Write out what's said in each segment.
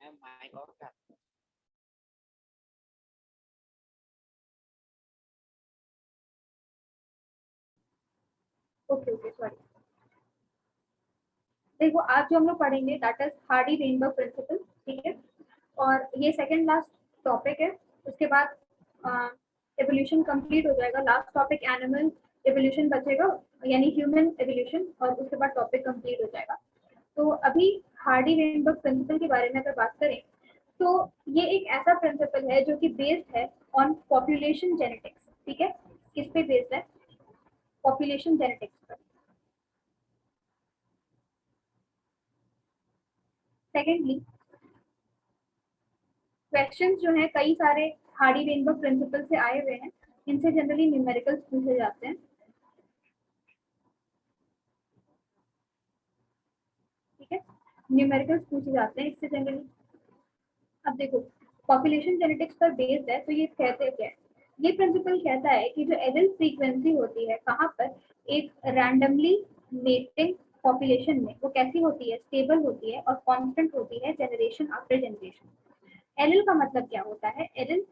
Ma'am mic off कर। Okay okay sorry. देखो आज जो हम लोग पढ़ेंगे दैट इज हार्डी-वेनबर्ग प्रिंसिपल, ठीक है। और ये सेकंड लास्ट टॉपिक है। उसके बाद एवोल्यूशन कंप्लीट हो जाएगा। लास्ट टॉपिक एनिमल एवोल्यूशन बचेगा, यानी ह्यूमन एवोल्यूशन, और उसके बाद टॉपिक कंप्लीट हो जाएगा। तो अभी हार्डी-वेनबर्ग प्रिंसिपल के बारे में अगर बात करें तो ये एक ऐसा प्रिंसिपल है जो कि बेस्ड है ऑन पॉपुलेशन जेनेटिक्स, ठीक है। किस पे बेस्ड है? पॉपुलेशन जेनेटिक्स पर। सेकेंडली, क्वेश्चंस जो हैं कई सारे हार्डी-वेनबर्ग प्रिंसिपल से आए हुए हैं। इनसे जनरली न्यूमेरिकल्स पूछे जाते हैं, ठीक है। न्यूमेरिकल्स पूछे जाते हैं इससे जनरली। अब देखो, पॉपुलेशन जेनेटिक्स पर बेस्ड है, तो ये कहते क्या है? ये प्रिंसिपल कहता है कि जो एलिल फ्रीक्वेंसी होती है कहाँ पर, एक रैंडमली मेटिंग पॉपुलेशन में, वो कैसी होती है? स्टेबल होती है और कांस्टेंट होती है जनरेशन आफ्टर जनरेशन। एलिल का मतलब क्या होता है? एलिल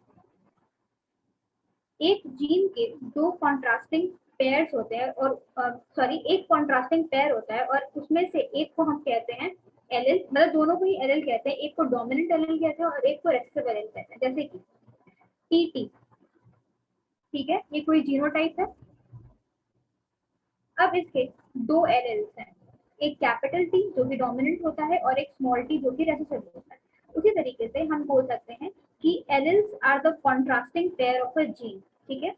एक जीन के दो कॉन्ट्रास्टिंग पेयर्स होते हैं, और सॉरी एक कॉन्ट्रास्टिंग पेयर होता है और उसमें से एक को हम कहते हैं एलिल, मतलब दोनों को ही एलिल कहते हैं। एक को डोमिनेंट एलिल कहते हैं और एक को रेसेसिव एलिल कहते हैं, जैसे कि टीटी, ठीक है। ये कोई जीनोटाइप है। अब इसके दो एलिल्स हैं, एक कैपिटल टी जो कि डोमिनेंट होता है और एक स्मॉल टी जो कि रेसेसिव होता है। उसी तरीके से हम बोल सकते हैं कि alleles are the contrasting pair of a gene, ठीक है।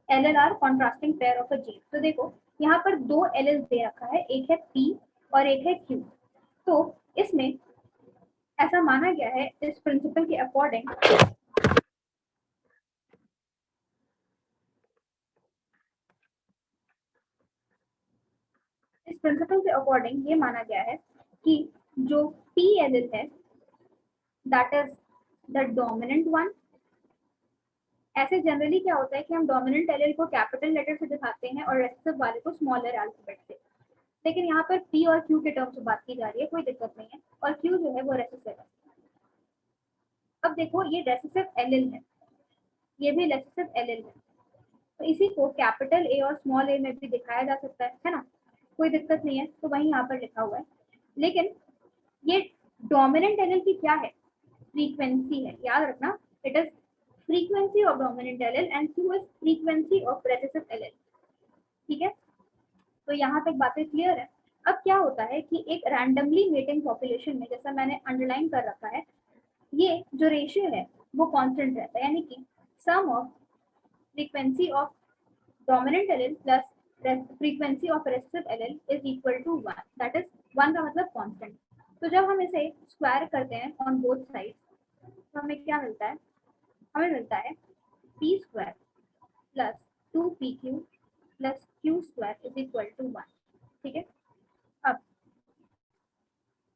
Alleles are contrasting pair of a gene. तो देखो यहाँ पर दो एलिल्स दे रखा है, एक है पी और एक है क्यू। तो इसमें ऐसा माना गया है इस प्रिंसिपल के अकॉर्डिंग, इस प्रिंसिपल के अकॉर्डिंग ये माना गया है कि जो पी एलिल है that is the dominant one. ऐसे जनरली क्या होता है कि हम डोमिनेंट एलिल को कैपिटल लेटर से दिखाते हैं और रेसेसिव वाले को स्मॉलर अल्फाबेट से। लेकिन यहाँ पर पी और क्यू के टर्म्स में बात की जा रही है, कोई दिक्कत नहीं है। और क्यू जो है वो रेसेसिव है। अब देखो ये रेसेसिव एलिल है, ये भी रेसेसिव एलिल है, तो इसी को कैपिटल ए और स्मॉल ए में भी दिखाया जा सकता है ना, कोई दिक्कत नहीं है। तो वही यहाँ पर लिखा हुआ है। लेकिन ये डोमिनेंट एलिल की क्या है? फ्रीक्वेंसी है, याद रखना। It is frequency of dominant allele and q is frequency of recessive allele, ठीक है। तो यहाँ तक बातें क्लियर है। अब क्या होता है कि एक रैंडमली मेटिंग पॉपुलेशन में, जैसा मैंने अंडरलाइन कर रखा है, ये जो रेशियो है वो कांस्टेंट रहता है, यानी कि sum of frequency of dominant allele plus frequency of recessive allele is equal to 1। That is 1 का मतलब कांस्टेंट। तो जब हम इसे स्क्वायर करते हैं ऑन बोथ साइड तो हमें क्या मिलता है? हमें मिलता है p square plus 2pq plus q square is equal to 1, ठीक है। अब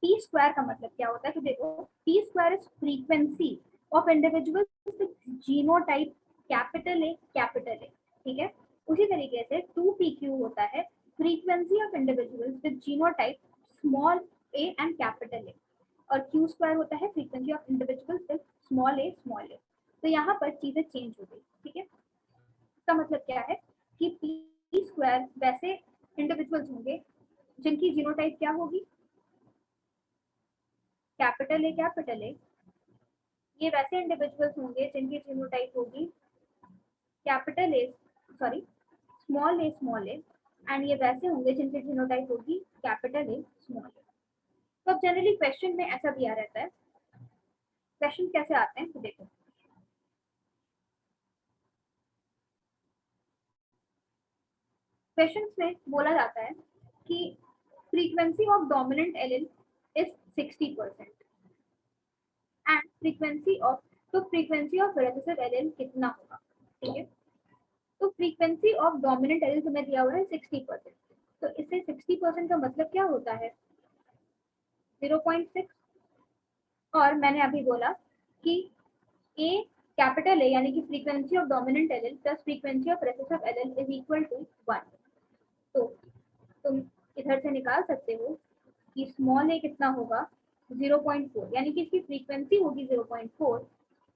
पी स्क्वायर का मतलब क्या होता है? तो देखो, P square is frequency of individuals with genotype capital A, ठीक है। उसी तरीके से 2pq होता है frequency of individuals with genotype small A and capital A, और क्यू स्क्वायर होता है frequency of individuals with small A. तो यहाँ पर चीजें चेंज हो गई, ठीक है। इसका मतलब क्या है कि पी स्क्वायर वैसे इंडिविजुअल्स होंगे जिनकी जीनोटाइप क्या होगी? Capital A. ये वैसे इंडिविजुअल्स होंगे जिनकी जीनोटाइप होगी capital A, sorry small A, and ये वैसे होंगे जिनकी जीनोटाइप होगी कैपिटल ए स्मॉल ए। तो अब जनरली क्वेश्चन में ऐसा दिया रहता है। क्वेश्चन कैसे आते हैं तो देखो, क्वेश्चन में बोला जाता है कि frequency of dominant allele is 60% and frequency of, तो फ्रीक्वेंसी ऑफ रेसेसिव एलिल कितना होगा, ठीक है। तो फ्रीक्वेंसी ऑफ डोमिनेंट एलिल तुम्हें दिया हुआ है 60%। तो इससे 60% का मतलब क्या होता है? 0.6। और मैंने अभी बोला कि ए कैपिटल ए यानी कि frequency of dominant allele plus frequency of recessive allele is equal to 1। तो तुम इधर से निकाल सकते हो कि स्मॉल ए कितना होगा? 0.4, यानी कि इसकी फ्रीक्वेंसी होगी 0.4,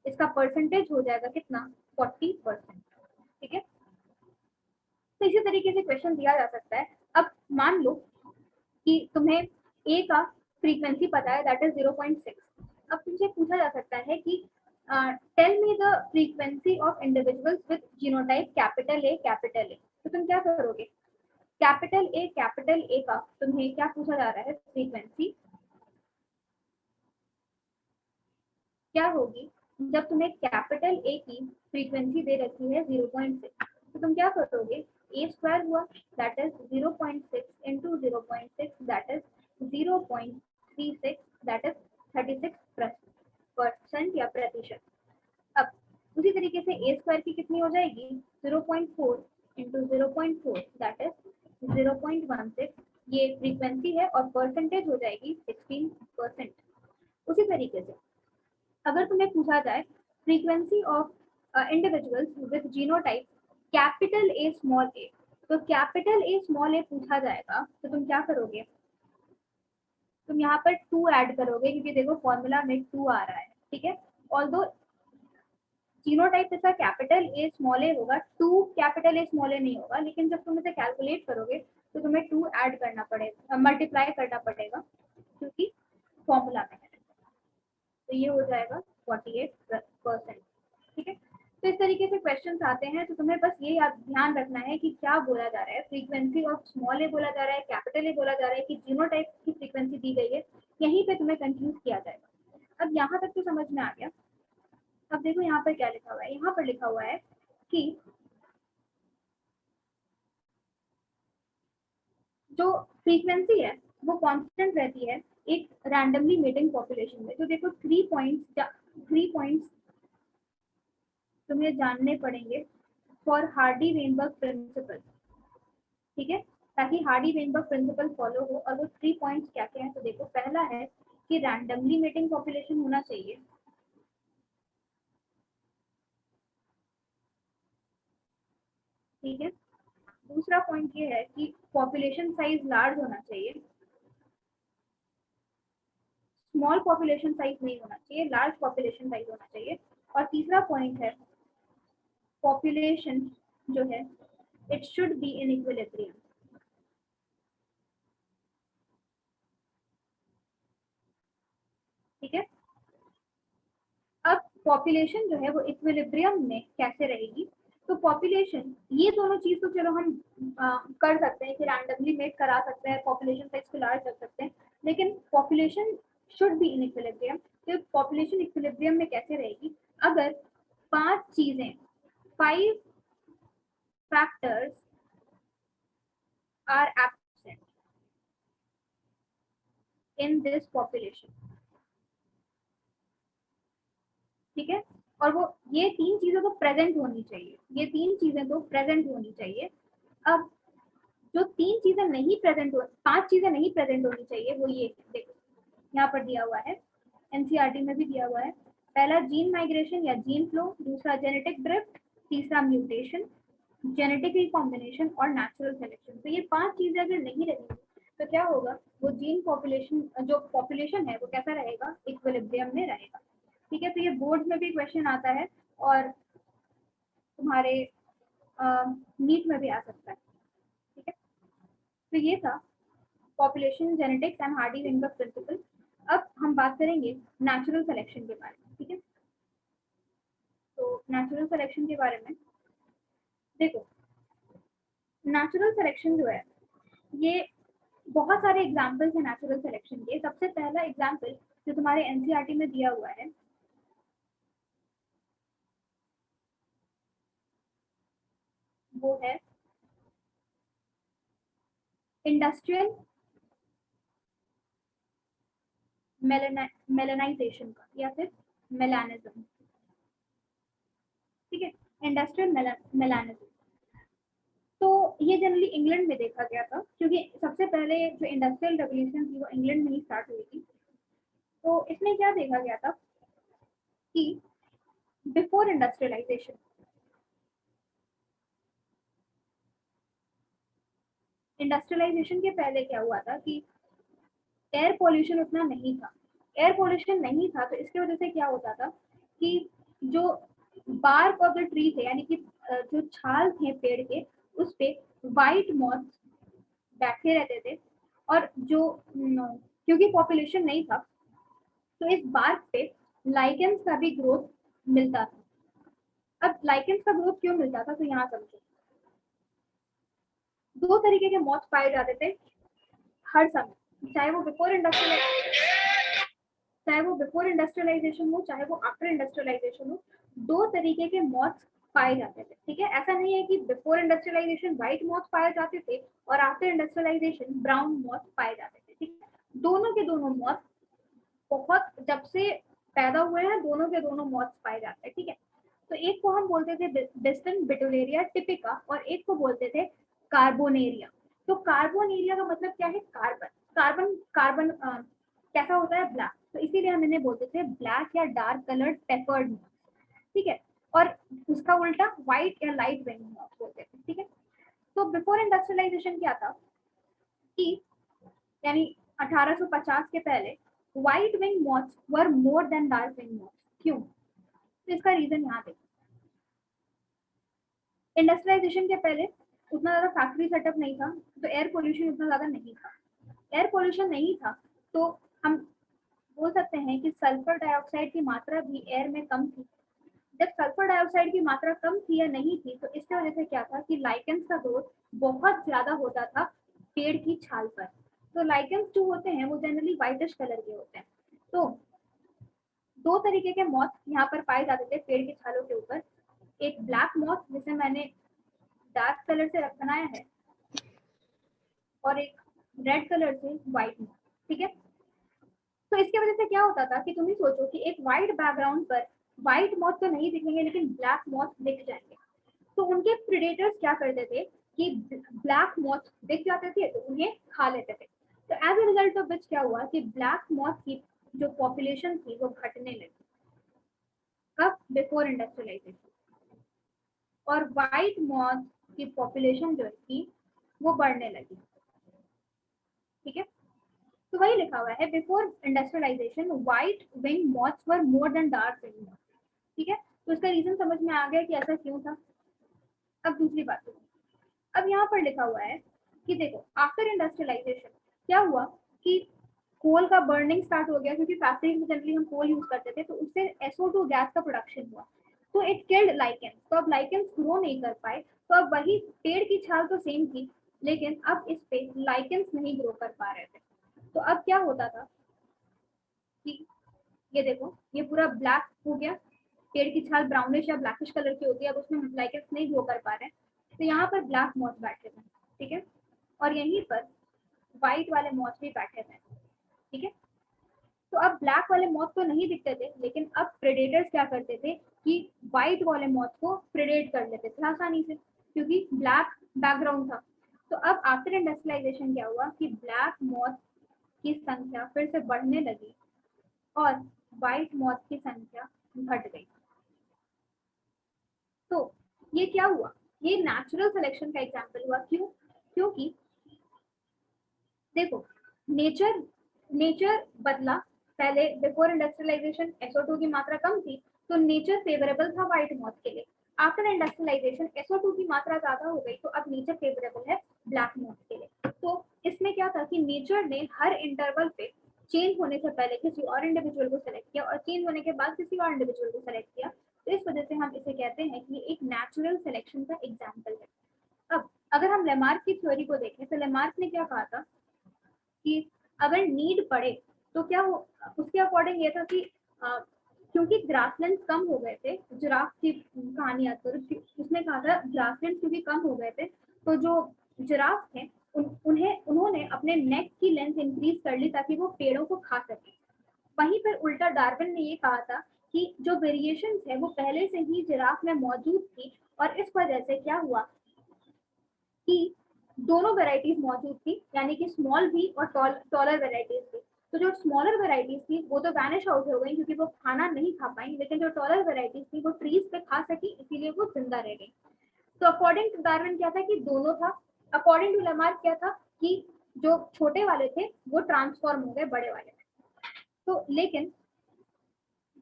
इसका परसेंटेज हो जाएगा कितना, 40%। ठीक है, तो इसी तरीके से क्वेश्चन दिया जा सकता है। अब मान लो कि तुम्हें ए का फ्रीक्वेंसी पता है, दैट इज 0.6। अब तुमसे पूछा जा सकता है कि tell me the frequency of individuals with genotype capital A. तो तुम क्या करोगे, कैपिटल ए का तुम्हें क्या पूछा जा रहा है, फ्रीक्वेंसी क्या होगी जब तुम्हें कैपिटल ए की फ्रीक्वेंसी दे रखी है 0.6, तो तुम क्या करोगे, ए स्क्वायर हुआ that is 0.6 into 0.6 that is 0.36 that is 36% या प्रतिशत। अब उसी तरीके से ए स्क्वायर की कितनी हो जाएगी, 0.4 इंटू 0.4 दैट इज 0.16, ये फ्रीक्वेंसी है और परसेंटेज हो जाएगी 16%। उसी तरीके से अगर तुम्हें पूछा जाए frequency of individuals with genotype capital A small A, तो कैपिटल ए स्मॉल ए पूछा जाएगा, तो तुम क्या करोगे, तुम यहाँ पर 2 ऐड करोगे, क्योंकि देखो फॉर्मूला में 2 आ रहा है। ठीक है, ऑल्दो जीनोटाइप इसका कैपिटल ए स्मॉल ए होगा, 2 कैपिटल ए स्मॉल ए नहीं होगा, लेकिन जब तुम इसे कैलकुलेट करोगे तो तुम्हें 2 ऐड करना पड़ेगा, मल्टीप्लाई करना पड़ेगा, क्योंकि फॉर्मूला में है। तो ये हो जाएगा 48%। ठीक है, तो इस तरीके से क्वेश्चंस आते हैं, तो तुम्हें बस ये ध्यान रखना है कि क्या बोला जा रहा है, फ्रीक्वेंसी ऑफ स्मॉल ए बोला जा रहा है, कैपिटल ए बोला जा रहा है, कि जीनोटाइप की फ्रीक्वेंसी दी गई है, यहीं पे तुम्हें कंफ्यूज किया जाएगा। अब यहाँ तक तो समझ में आ गया। अब देखो यहाँ पर क्या लिखा हुआ है, यहाँ पर लिखा हुआ है कि जो फ्रीक्वेंसी है वो कांस्टेंट रहती है एक रैंडमली मेटिंग पॉपुलेशन में। तो देखो 3 पॉइंट्स तुम्हें जानने पड़ेंगे फॉर हार्डी वेनबर्ग प्रिंसिपल। ठीक है, ताकि हार्डी वेनबर्ग प्रिंसिपल फॉलो हो। और वो 3 पॉइंट्स क्या क्या है, तो देखो पहला है कि रैंडमली मेटिंग पॉपुलेशन होना चाहिए। ठीक है, दूसरा पॉइंट ये है कि पॉपुलेशन साइज लार्ज होना चाहिए, स्मॉल पॉपुलेशन साइज नहीं होना चाहिए, लार्ज पॉपुलेशन साइज होना चाहिए। और तीसरा पॉइंट है पॉपुलेशन जो है it should be in equilibrium. ठीक है, अब पॉपुलेशन जो है वो इक्विलिब्रियम में कैसे रहेगी, तो पॉपुलेशन, ये दोनों चीज तो चलो हम कर सकते हैं कि रैंडमली मेक करा सकते हैं, पॉपुलेशन साइज को लार्ज कर सकते हैं, लेकिन population should be in equilibrium. तो पॉपुलेशन इक्विलिब्रियम में कैसे रहेगी, अगर 5 चीजें, 5 factors are absent in this population. ठीक है, और वो ये 3 चीजें तो प्रेजेंट होनी चाहिए, ये 3 चीजें तो प्रेजेंट होनी चाहिए। अब जो 3 चीजें नहीं प्रेजेंट हो, 5 चीजें नहीं प्रेजेंट होनी चाहिए, वो ये देखो यहाँ पर दिया हुआ है, एनसीईआरटी में भी दिया हुआ है। पहला जीन माइग्रेशन या जीन फ्लो, दूसरा जेनेटिक ड्रिफ्ट, तीसरा म्यूटेशन, जेनेटिक रिकॉम्बिनेशन और नेचुरल सिलेक्शन। तो ये 5 चीजें अगर नहीं रहेंगी तो क्या होगा, वो जीन पॉपुलेशन, जो पॉपुलेशन है वो कैसा रहेगा, इक्विलिब्रियम में रहेगा। ठीक है, तो ये बोर्ड में भी क्वेश्चन आता है और तुम्हारे नीट में भी आ सकता है। ठीक है, तो ये था population genetics and Hardy Weinberg principle. अब हम बात करेंगे नेचुरल सिलेक्शन के बारे में। ठीक है, तो नेचुरल सिलेक्शन के बारे में देखो, नेचुरल सिलेक्शन जो है ये बहुत सारे एग्जाम्पल्स हैं नेचुरल सिलेक्शन के। सबसे पहला एग्जाम्पल जो तुम्हारे एनसीईआरटी में दिया हुआ है वो है इंडस्ट्रियल मेलानाइजेशन का, या फिर मेलानिज्म। ठीक है, इंडस्ट्रियल मेलानिज्म, तो ये जनरली इंग्लैंड में देखा गया था, क्योंकि सबसे पहले जो इंडस्ट्रियल रेवोल्यूशन थी वो इंग्लैंड में ही स्टार्ट हुई थी। तो इसमें क्या देखा गया था कि बिफोर इंडस्ट्रियलाइजेशन, इंडस्ट्रियलाइजेशन के पहले क्या हुआ था कि एयर पोल्यूशन उतना नहीं था। एयर पोल्यूशन नहीं था तो इसकी वजह से क्या होता था कि जो बार्क ऑफ द ट्री थे, यानी कि जो छाल थे पेड़ के, उस पे वाइट मॉथ बैठे रहते थे। और जो क्योंकि पॉपुलेशन नहीं था तो इस बार्क पे लाइकेंस का भी ग्रोथ मिलता था। अब लाइकेंस का ग्रोथ क्यों मिलता था, तो यहाँ समझो। दो तरीके के मॉथ पाए जाते थे हर समय, चाहे वो बिफोर इंडस्ट्रियलाइजेशन हो, चाहे वो आफ्टर इंडस्ट्रियलाइजेशन हो। दो तरीके के मॉथ पाए जाते थे, ठीक है। ऐसा नहीं है कि बिफोर इंडस्ट्रियलाइजेशन व्हाइट मॉथ पाए जाते थे और आफ्टर इंडस्ट्रियलाइजेशन ब्राउन मॉथ पाए जाते थे, ठीक है। दोनों के दोनों मॉथ बहुत जब से पैदा हुए हैं, दोनों के दोनों मॉथ पाए जाते हैं, ठीक है। तो एक को हम बोलते थे डिस्टेंट बिटुलेरिया टिपिका और एक को बोलते थे कार्बोनेरिया। तो कार्बोनेरिया का मतलब क्या है, कार्बन। कार्बन कार्बन कैसा होता है, ब्लैक, तो इसीलिए हम इन्हें बोलते थे ब्लैक या डार्क कलर्ड पेपर्ड, ठीक है। और उसका उल्टा व्हाइट या लाइट विंग बोलते थे, ठीक है। तो बिफोर इंडस्ट्रियलाइजेशन क्या था कि यानी 1850 के पहले white wing moths were more than dark wing moths. क्यों, तो इसका रीजन यहाँ देखो। इंडस्ट्रियलाइजेशन के पहले उतना ज्यादा फैक्ट्री सेटअप नहीं था, तो एयर पोल्यूशन उतना ज्यादा नहीं था। एयर पोल्यूशन नहीं था तो हम बोल सकते हैं कि सल्फर डाइऑक्साइड की मात्रा भी एयर में कम थी। जब सल्फर डाइऑक्साइड की मात्रा कम थी या नहीं थी तो इसकी वजह से क्या था कि लाइकेंस का ग्रोथ बहुत ज्यादा होता था पेड़ की छाल पर। तो लाइकेंस जो होते हैं वो जनरली व्हाइटिश कलर के होते हैं। तो दो तरीके के मॉथ यहाँ पर पाए जाते थे पेड़ की छालों के ऊपर। एक ब्लैक मॉथ जिसे मैंने डार्क कलर से बनाया है, और एक रेड कलर से व्हाइट मॉथ, ठीक है। तो इसकी वजह से क्या होता था कि तुम ही सोचो कि एक व्हाइट बैकग्राउंड पर व्हाइट मॉथ तो नहीं दिखेंगे लेकिन ब्लैक मॉथ दिख जाएंगे। तो उनके प्रेडेटर्स क्या करते थे कि ब्लैक मॉथ दिख जाते थे तो उन्हें खा लेते थे। तो as a result of which क्या हुआ कि ब्लैक मॉथ की जो पॉपुलेशन थी वो घटने लगी। कब, बिफोर इंडस्ट्रियलाइजेशन। और व्हाइट मॉथ की पॉपुलेशन जो थी वो बढ़ने लगी, ठीक है। तो वही लिखा हुआ है before industrialization white wing moths were more than dark wing moths, ठीक है। तो इसका रीजन समझ में आ गया कि ऐसा क्यों था। अब दूसरी बात सुनो। अब यहाँ पर लिखा हुआ है कि देखो आफ्टर इंडस्ट्रियलाइजेशन क्या हुआ कि कोल का बर्निंग स्टार्ट हो गया, क्योंकि फैक्ट्री में जनरली हम कोल यूज करते थे, तो उससे SO2 गैस का प्रोडक्शन हुआ। तो इट किल्ड लाइकेंस, तो अब लाइकेंस ग्रो नहीं कर पाए। तो अब वही पेड़ की छाल तो सेम थी लेकिन अब इस पे लाइकेंस नहीं ग्रो कर पा रहे थे। तो अब क्या होता था कि ये देखो ये पूरा ब्लैक हो गया, पेड़ की छाल ब्राउनिश या ब्लैकिश कलर की होती है, अब उसमें लाइकेंस नहीं ग्रो कर पा रहे हैं। तो यहाँ पर ब्लैक मॉथ बैठे थे, ठीक है। और यहीं पर व्हाइट वाले मॉथ भी बैठे थे, ठीक है। तो अब ब्लैक वाले मॉथ तो नहीं दिखते थे लेकिन अब प्रेडेटर्स क्या करते थे कि व्हाइट वाले मॉथ को प्रेडेट कर लेते थे आसानी से, क्योंकि ब्लैक बैकग्राउंड था। तो अब आफ्टर इंडस्ट्रियलाइजेशन क्या हुआ कि ब्लैक मॉथ की संख्या फिर से बढ़ने लगी और व्हाइट मॉथ की संख्या घट गई। तो ये क्या हुआ, ये नेचुरल सिलेक्शन का एग्जांपल हुआ। क्यों, क्योंकि देखो नेचर नेचर बदला। पहले बिफोर इंडस्ट्रियलाइजेशन SO2 की मात्रा कम थी तो नेचर फेवरेबल था व्हाइट मॉथ के लिए। आफ्टर इंडस्ट्रियलाइजेशन SO2 की मात्रा ज्यादा हो गई तो अब नेचर फेवरेबल है ब्लैक मॉथ के लिए। तो इसमें क्या था कि नेचर ने हर इंटरवल पे चेंज होने से पहले किसी और इंडिविजुअल को सेलेक्ट किया और चेंज होने के बाद किसी और इंडिविजुअल को सेलेक्ट किया। तो इस वजह से हम इसे कहते हैं कि एक नेचुरल सिलेक्शन का एग्जाम्पल है। अब अगर हम लेमार्क की थ्योरी को देखें तो लेमार्क ने क्या कहा था कि अगर नीड पड़े तो क्या हो, उसके अकॉर्डिंग ये था कि क्योंकि ग्रासलैंड कम हो गए थे, जिराफ की कहानी आती है उसने कहा था ग्रासलैंड क्योंकि कम हो गए थे तो जो जिराफ थे उन्होंने अपने नेक की लेंथ इंक्रीज कर ली ताकि वो पेड़ों को खा सके। वहीं पर उल्टा डार्विन ने ये कहा था कि जो वेरिएशन है वो पहले से ही जिराफ में मौजूद थी और इस वजह से क्या हुआ कि दोनों वेराइटीज मौजूद थी, यानी कि स्मॉल भी और टॉलर वेराइटीज थी। तो जो स्मॉलर वेराइटीज थी वो तो वैनिश आउट हो गई क्योंकि वो खाना नहीं खा पाई, लेकिन जो टॉलर वेराइटीज थी वो ट्रीज पे खा सकी इसीलिए वो जिंदा रह गई। तो अकॉर्डिंग टू डार्विन क्या था कि दोनों था। अकॉर्डिंग टू लेमार्क क्या था कि जो छोटे वाले थे वो ट्रांसफॉर्म हो गए बड़े वाले में। तो लेकिन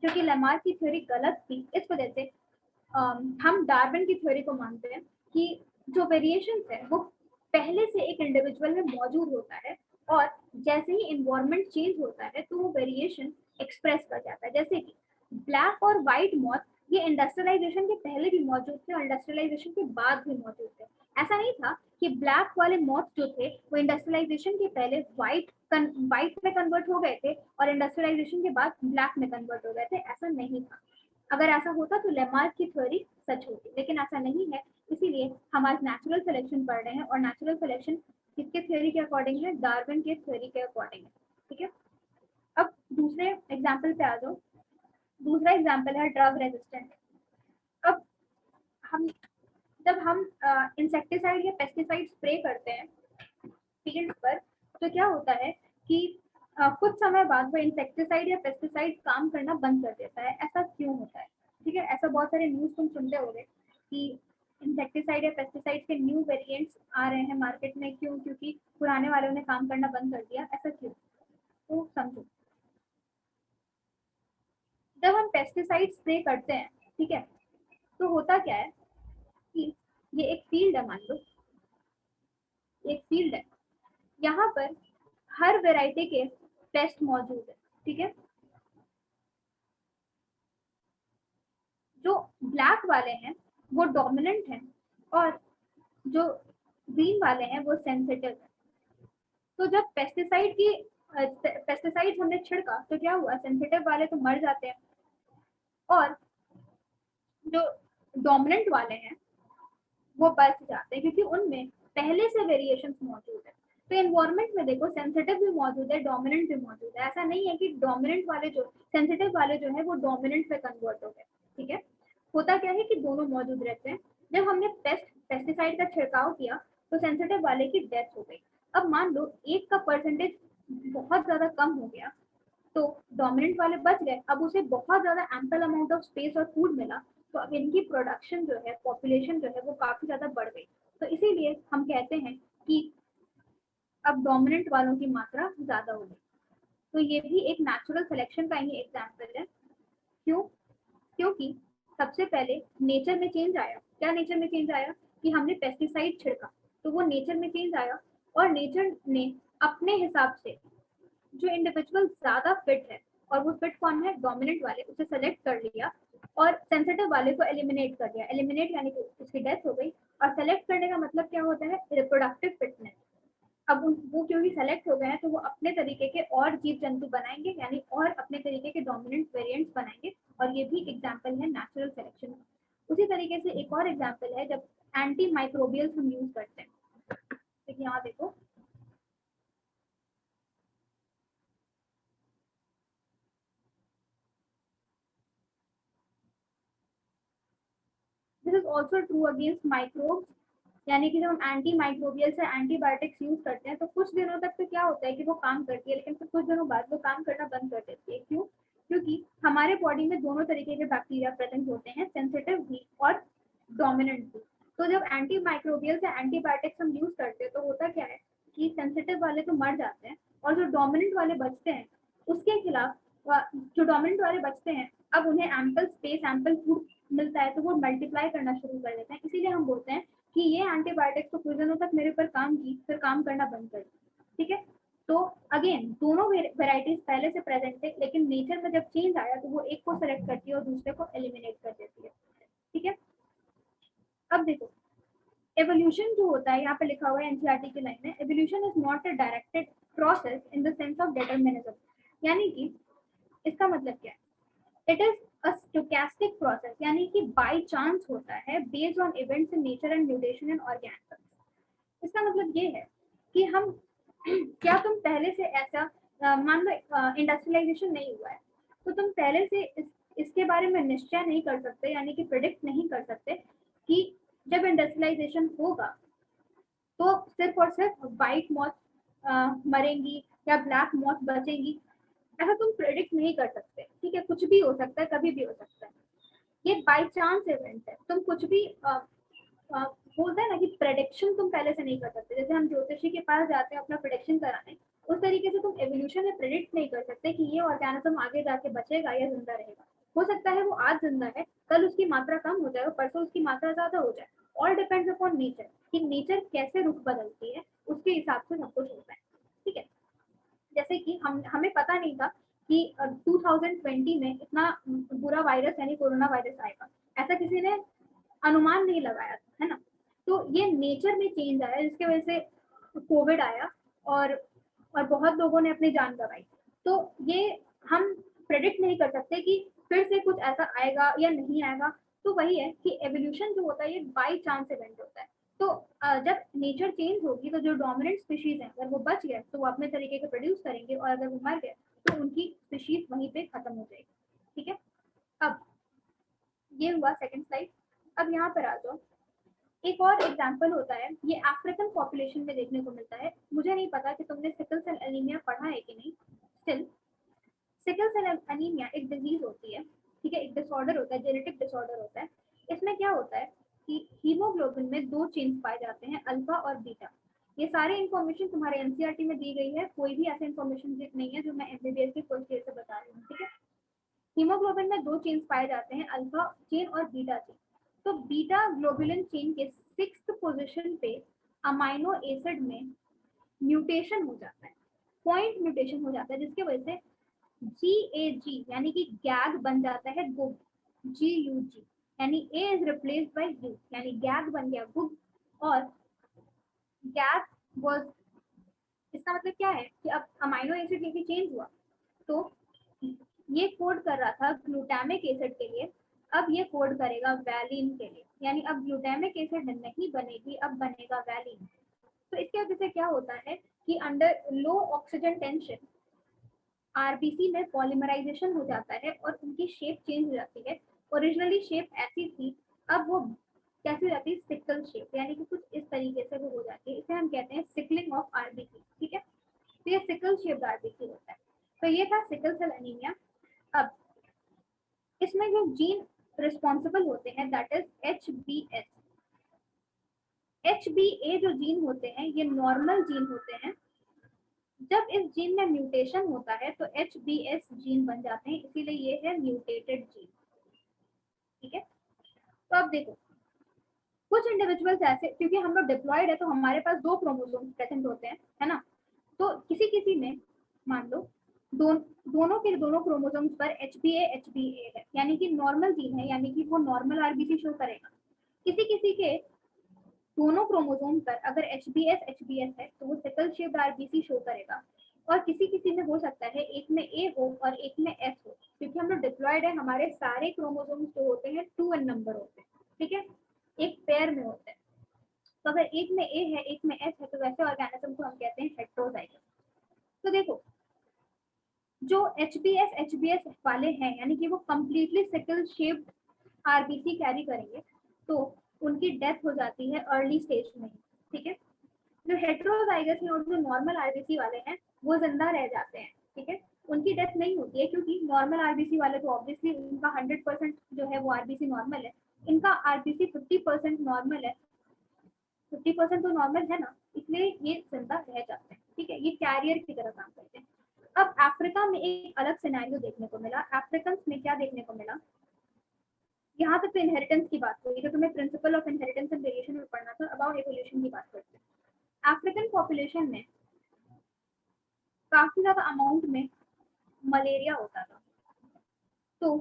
क्योंकि लेमार्क की थ्योरी गलत थी, इस वजह से हम डार्विन की थ्योरी को मानते हैं कि जो वेरिएशन है वो पहले से एक इंडिविजुअल में मौजूद होता है और जैसे ही इन्वायरमेंट चेंज होता है तो वो वेरिएशन एक्सप्रेस कर जाता है। जैसे कि ब्लैक और व्हाइट मॉथ ये इंडस्ट्रियलाइजेशन के पहले भी मौजूद थे और इंडस्ट्रियलाइजेशन के बाद भी मौजूद थे। ऐसा नहीं था कि ब्लैक वाले मॉथ जो थे वो इंडस्ट्रियलाइजेशन के पहले व्हाइट में कन्वर्ट हो गए थे और इंडस्ट्रियलाइजेशन के बाद ब्लैक में कन्वर्ट हो गए थे, ऐसा नहीं था। अगर ऐसा होता तो लेमार्क की थ्योरी सच होती, लेकिन ऐसा नहीं है। इसीलिए हम आज नेचुरल सिलेक्शन पढ़ रहे हैं और नेचुरल सिलेक्शन किसके थ्योरी के अकॉर्डिंग है? डार्विन के थ्योरी के अकॉर्डिंग है। ठीक है, अब दूसरे एग्जाम्पल पे आ जाओ। दूसरा एग्जाम्पल है ड्रग रेजिस्टेंट। अब हम जब हम इंसेक्टिसाइड या पेस्टिसाइड स्प्रे करते हैं फील्ड पर तो क्या होता है कि कुछ समय बाद वो इंसेक्टिसाइड या पेस्टिसाइड काम करना बंद कर देता है। ऐसा क्यों होता है? ठीक है, ऐसा बहुत सारे न्यूज़ तुम सुनते होंगे कि इंसेक्टिसाइड या पेस्टिसाइड के न्यू वेरिएंट्स आ रहे हैं मार्केट में। क्यों? क्योंकि पुराने वालों ने काम करना बंद कर दिया। ऐसा क्यों? तो समझो, जब हम पेस्टिसाइड स्प्रे करते हैं, ठीक है, तो होता क्या है कि ये एक फील्ड है, मान लो एक फील्ड है, यहाँ पर हर वैरायटी के पेस्ट मौजूद है। ठीक है, जो ब्लैक वाले हैं वो डोमिनेंट हैं और जो ग्रीन वाले हैं वो सेंसिटिव है। तो जब पेस्टिसाइड हमने छिड़का तो क्या हुआ? सेंसिटिव वाले तो मर जाते हैं और जो डोमिनेंट वाले हैं वो बच जाते हैं क्योंकि उनमें पहले से वेरिएशंस मौजूद है। तो एनवायरनमेंट में देखो, सेंसिटिव भी मौजूद है, डोमिनेंट भी मौजूद है। ऐसा नहीं है कि डोमिनेंट वाले जो सेंसिटिव वाले जो है वो डोमिनेंट में कन्वर्ट हो गए। ठीक है, होता क्या है कि दोनों मौजूद रहते हैं। जब हमने पेस्टिसाइड का छिड़काव किया तो सेंसिटिव वाले की डेथ हो गई। अब मान लो एक का परसेंटेज बहुत ज्यादा कम हो गया तो डोमिनेंट वाले बच गए। अब उसे बहुत ज्यादा एम्पल अमाउंट ऑफ स्पेस और फूड मिला, तो अब इनकी प्रोडक्शन जो है, पॉपुलेशन जो है वो काफी ज्यादा बढ़ गई। तो इसीलिए हम कहते हैं कि अब डोमिनेंट वालों की मात्रा ज्यादा हो गई। तो ये भी एक नेचुरल सिलेक्शन का ही एग्जाम्पल है। क्यों? क्योंकि सबसे पहले नेचर में चेंज आया। क्या नेचर में चेंज आया? कि हमने पेस्टिसाइड छिड़का तो वो नेचर में चेंज आया और नेचर ने अपने हिसाब से जो इंडिविजुअल ज्यादा फिट है, और वो फिट कौन है? डोमिनेंट वाले, उसे सेलेक्ट कर लिया और सेंसिटिव वाले को एलिमिनेट कर दिया। एलिमिनेट यानी कि उसकी डेथ हो गई। और सेलेक्ट करने का मतलब क्या होता है? Reproductive fitness. अब वो क्योंकि सेलेक्ट हो गए हैं तो वो अपने तरीके के और जीव जंतु बनाएंगे, यानी और अपने तरीके के डोमिनेंट वेरिएंट्स बनाएंगे। और ये भी एग्जाम्पल है नेचुरल सिलेक्शन का। उसी तरीके से एक और एग्जाम्पल है जब एंटी माइक्रोबियल्स हम यूज करते हैं। तो यहाँ देखो, this is also true against microbes. यानी कि जब हम एंटी माइक्रोबियल से एंटीबायोटिक्स यूज करते हैं तो कुछ दिनों तक तो क्या होता है कि वो काम करती है, लेकिन फिर कुछ दिनों बाद वो काम करना बंद कर देती है। क्यों? क्योंकि हमारे बॉडी में दोनों तरीके के बैक्टीरिया प्रेजेंट होते हैं, सेंसिटिव भी और डोमिनेंट भी। तो जब एंटी माइक्रोबियल से एंटीबायोटिक्स हम यूज करते हैं तो होता क्या है कि सेंसिटिव वाले तो मर जाते हैं और जो डोमिनेंट वाले बचते हैं उसके खिलाफ जो डोमिनेंट वाले बचते हैं अब उन्हें एम्पल स्पेस, एम्पल फूड मिलता है तो वो मल्टीप्लाई करना शुरू कर देते हैं। इसीलिए हम बोलते हैं कि ये एंटीबायोटिक्स तो कुछ दिनों तक मेरे पर काम की, फिर काम करना बंद कर दी। ठीक है, तो अगेन दोनों वेराइटीज पहले से प्रेजेंट थे, लेकिन नेचर में जब चेंज आया तो वो एक को सेलेक्ट करती है और दूसरे को एलिमिनेट कर देती है। ठीक है, अब देखो, एवोल्यूशन जो होता है, यहाँ पे लिखा हुआ है एनसीईआरटी की लाइन में, evolution is not a directed process in the sense of determinism. यानी कि इसका मतलब क्या है? It is a stochastic process, यानी कि बाय चांस होता है, based on events in nature and mutation in organisms. इसका मतलब ये है कि हम क्या तुम पहले से ऐसा मान लो इंडस्ट्रियलाइजेशन नहीं हुआ है तो तुम पहले से इसके बारे में निश्चय नहीं कर सकते, यानी कि प्रिडिक्ट नहीं कर सकते कि जब इंडस्ट्रियलाइजेशन होगा तो सिर्फ और सिर्फ व्हाइट मॉथ मरेंगी या ब्लैक मॉथ बचेंगी। ऐसा तुम प्रेडिक्ट नहीं कर सकते। ठीक है, कुछ भी हो सकता है, कभी भी हो सकता है। ये बाय चांस इवेंट है। तुम कुछ भी बोलते हैं ना कि प्रेडिक्शन तुम पहले से नहीं कर सकते। जैसे हम ज्योतिषी के पास जाते हैं अपना प्रेडिक्शन कराने, उस तरीके से तुम एवोल्यूशन में प्रेडिक्ट नहीं कर सकते कि ये ऑर्गेनिज्म आगे जाके बचेगा या जिंदा रहेगा। हो सकता है वो आज जिंदा है, कल उसकी मात्रा कम हो जाए और परसों उसकी मात्रा ज्यादा हो जाए। ऑल डिपेंड्स अपॉन नेचर, कि नेचर कैसे रुख बदलती है उसके हिसाब से सब कुछ होता है। ठीक है, जैसे कि हमें पता नहीं था कि 2020 में इतना बुरा वायरस यानी कोरोना वायरस आएगा, ऐसा किसी ने अनुमान नहीं लगाया था, है ना। तो ये नेचर में चेंज आया जिसकी वजह से कोविड आया और बहुत लोगों ने अपनी जान गंवाई। तो ये हम प्रेडिक्ट नहीं कर सकते कि फिर से कुछ ऐसा आएगा या नहीं आएगा। तो वही है कि एवोल्यूशन जो होता है ये बाई चांस इवेंट होता है। तो जब नेचर चेंज होगी तो जो डोमिनेंट स्पीशीज है अगर वो बच गए तो वो अपने तरीके के प्रोड्यूस करेंगे, और अगर वो मर गए तो उनकी स्पीशीज वहीं पे खत्म हो जाएगी। ठीक है, अब ये हुआ सेकंड स्लाइड। अब यहाँ पर आ जाओ, एक और एग्जाम्पल होता है, ये अफ्रीकन पॉपुलेशन में देखने को मिलता है। मुझे नहीं पता कि तुमने सिकल सेल एनीमिया पढ़ा है कि नहीं। स्टिल सिकल सेल एनीमिया एक डिजीज होती है, ठीक है, एक डिसऑर्डर होता है, जेनेटिक डिसऑर्डर होता है। इसमें क्या होता है कि हीमोग्लोबिन में दो चेन्स पाए जाते हैं, अल्फा और बीटा। ये सारी इन्फॉर्मेशन तुम्हारे एनसीईआरटी में दी गई है, कोई भी ऐसा इन्फॉर्मेशन नहीं है जो मैं एमबीबीएस के फर्स्ट ईयर से बता रही हूँ। ठीक है, हीमोग्लोबिन में दो चेन्स पाए जाते हैं, अल्फा चेन और बीटा चेन। तो बीटा ग्लोबुलिन चेन के 6th पोजीशन पे अमाइनो एसिड में म्यूटेशन हो जाता है, पॉइंट म्यूटेशन हो जाता है, जिसकी वजह से GAG यानी कि गैग बन जाता है गुग, GUG यानी A is replaced by U, यानी गैग बन गया गुग। और गैग वाज, इसका मतलब क्या है कि अब अमाइनो एसिड ये चेंज हुआ तो ये कोड कर रहा था ग्लूटामिक एसिड के लिए, अब ये कोड करेगा वैलिन के लिए, यानी अब ग्लूटामिक एसिड नहीं बनेगी, अब बनेगा वैलिन। तो इसके वजह से क्या होता है कि अंडर लो ऑक्सीजन टेंशन आरबीसी में पॉलीमराइजेशन हो जाता है और उनकी शेप चेंज हो जाती है। ओरिजिनली शेप ऐसी थी, अब वो कैसी हो जाती है, सिकल शेप, यानी कि कुछ इस तरीके से वो हो जाती है। इसे हम कहते हैं सिकलिंग ऑफ आरबीसी। ठीक है, तो ये सिकल शेप आरबीसी होता है। तो ये था सिकल सेल एनीमिया। अब इसमें जो जीन रिस्पॉन्सिबल होते हैं दैट इज HbS। HbA जो जीन होते हैं ये नॉर्मल जीन होते हैं। जब इस जीन में म्यूटेशन होता है तो HbS जीन बन जाते हैं, इसीलिए ये है म्यूटेटेड जीन। ठीक है, तो अब देखो कुछ इंडिविजुअल्स ऐसे, क्योंकि हम लोग डिप्लॉयड है तो हमारे पास दो क्रोमोसोम प्रेजेंट होते हैं, है ना। तो किसी किसी में मान लो दोनों के दोनों क्रोमोसोम्स पर HbA है, यानी कि नॉर्मल जीन है, यानी कि वो नॉर्मल आरबीसी शो करेगा। किसी किसी के दोनों क्रोमोसोम पर अगर HbS है तो वो सिकल शेप्ड आरबीसी शो करेगा। और किसी किसी में हो सकता है एक में A हो और एक में S हो, क्योंकि हम लोग डिप्लॉयड है, हमारे सारे क्रोमोसोम्स जो होते हैं 2 in नंबर होते हैं। ठीक है, एक पेयर में होते हैं। तो अगर एक में A है एक में S है तो वैसे ऑर्गेनिज्म को हम कहते हैं हेटेरोजाइगस। तो देखो जो HbS वाले हैं यानी कि वो completely sickle shaped RBC carry करेंगे तो उनकी डेथ हो जाती है अर्ली स्टेज में। ठीक है, जो हेटेरोजाइगस हैं और जो नॉर्मल आरबीसी वाले हैं वो जिंदा रह जाते हैं। ठीक है, उनकी डेथ नहीं होती है क्योंकि नॉर्मल आरबीसी वाले तो ऑब्वियसली उनका 100% जो है वो आरबीसी नॉर्मल है, इनका आरबीसी 50% नॉर्मल है, 50% तो नॉर्मल है ना, इसलिए ये जिंदा रह जाते हैं। ठीक है, ये कैरियर की तरह काम करते हैं। अब अफ्रीका में एक अलग सिनेरियो देखने को मिला। अफ्रीकन में क्या देखने को मिला, यहाँ तक तो इनहेरिटेंस की बात हुई, तो तुम्हें principle of inheritance and variation में पढ़ना था। अबाउट एवोल्यूशन की बात करते हैं। अफ्रीकन पॉपुलेशन में काफी ज्यादा अमाउंट में मलेरिया होता था। तो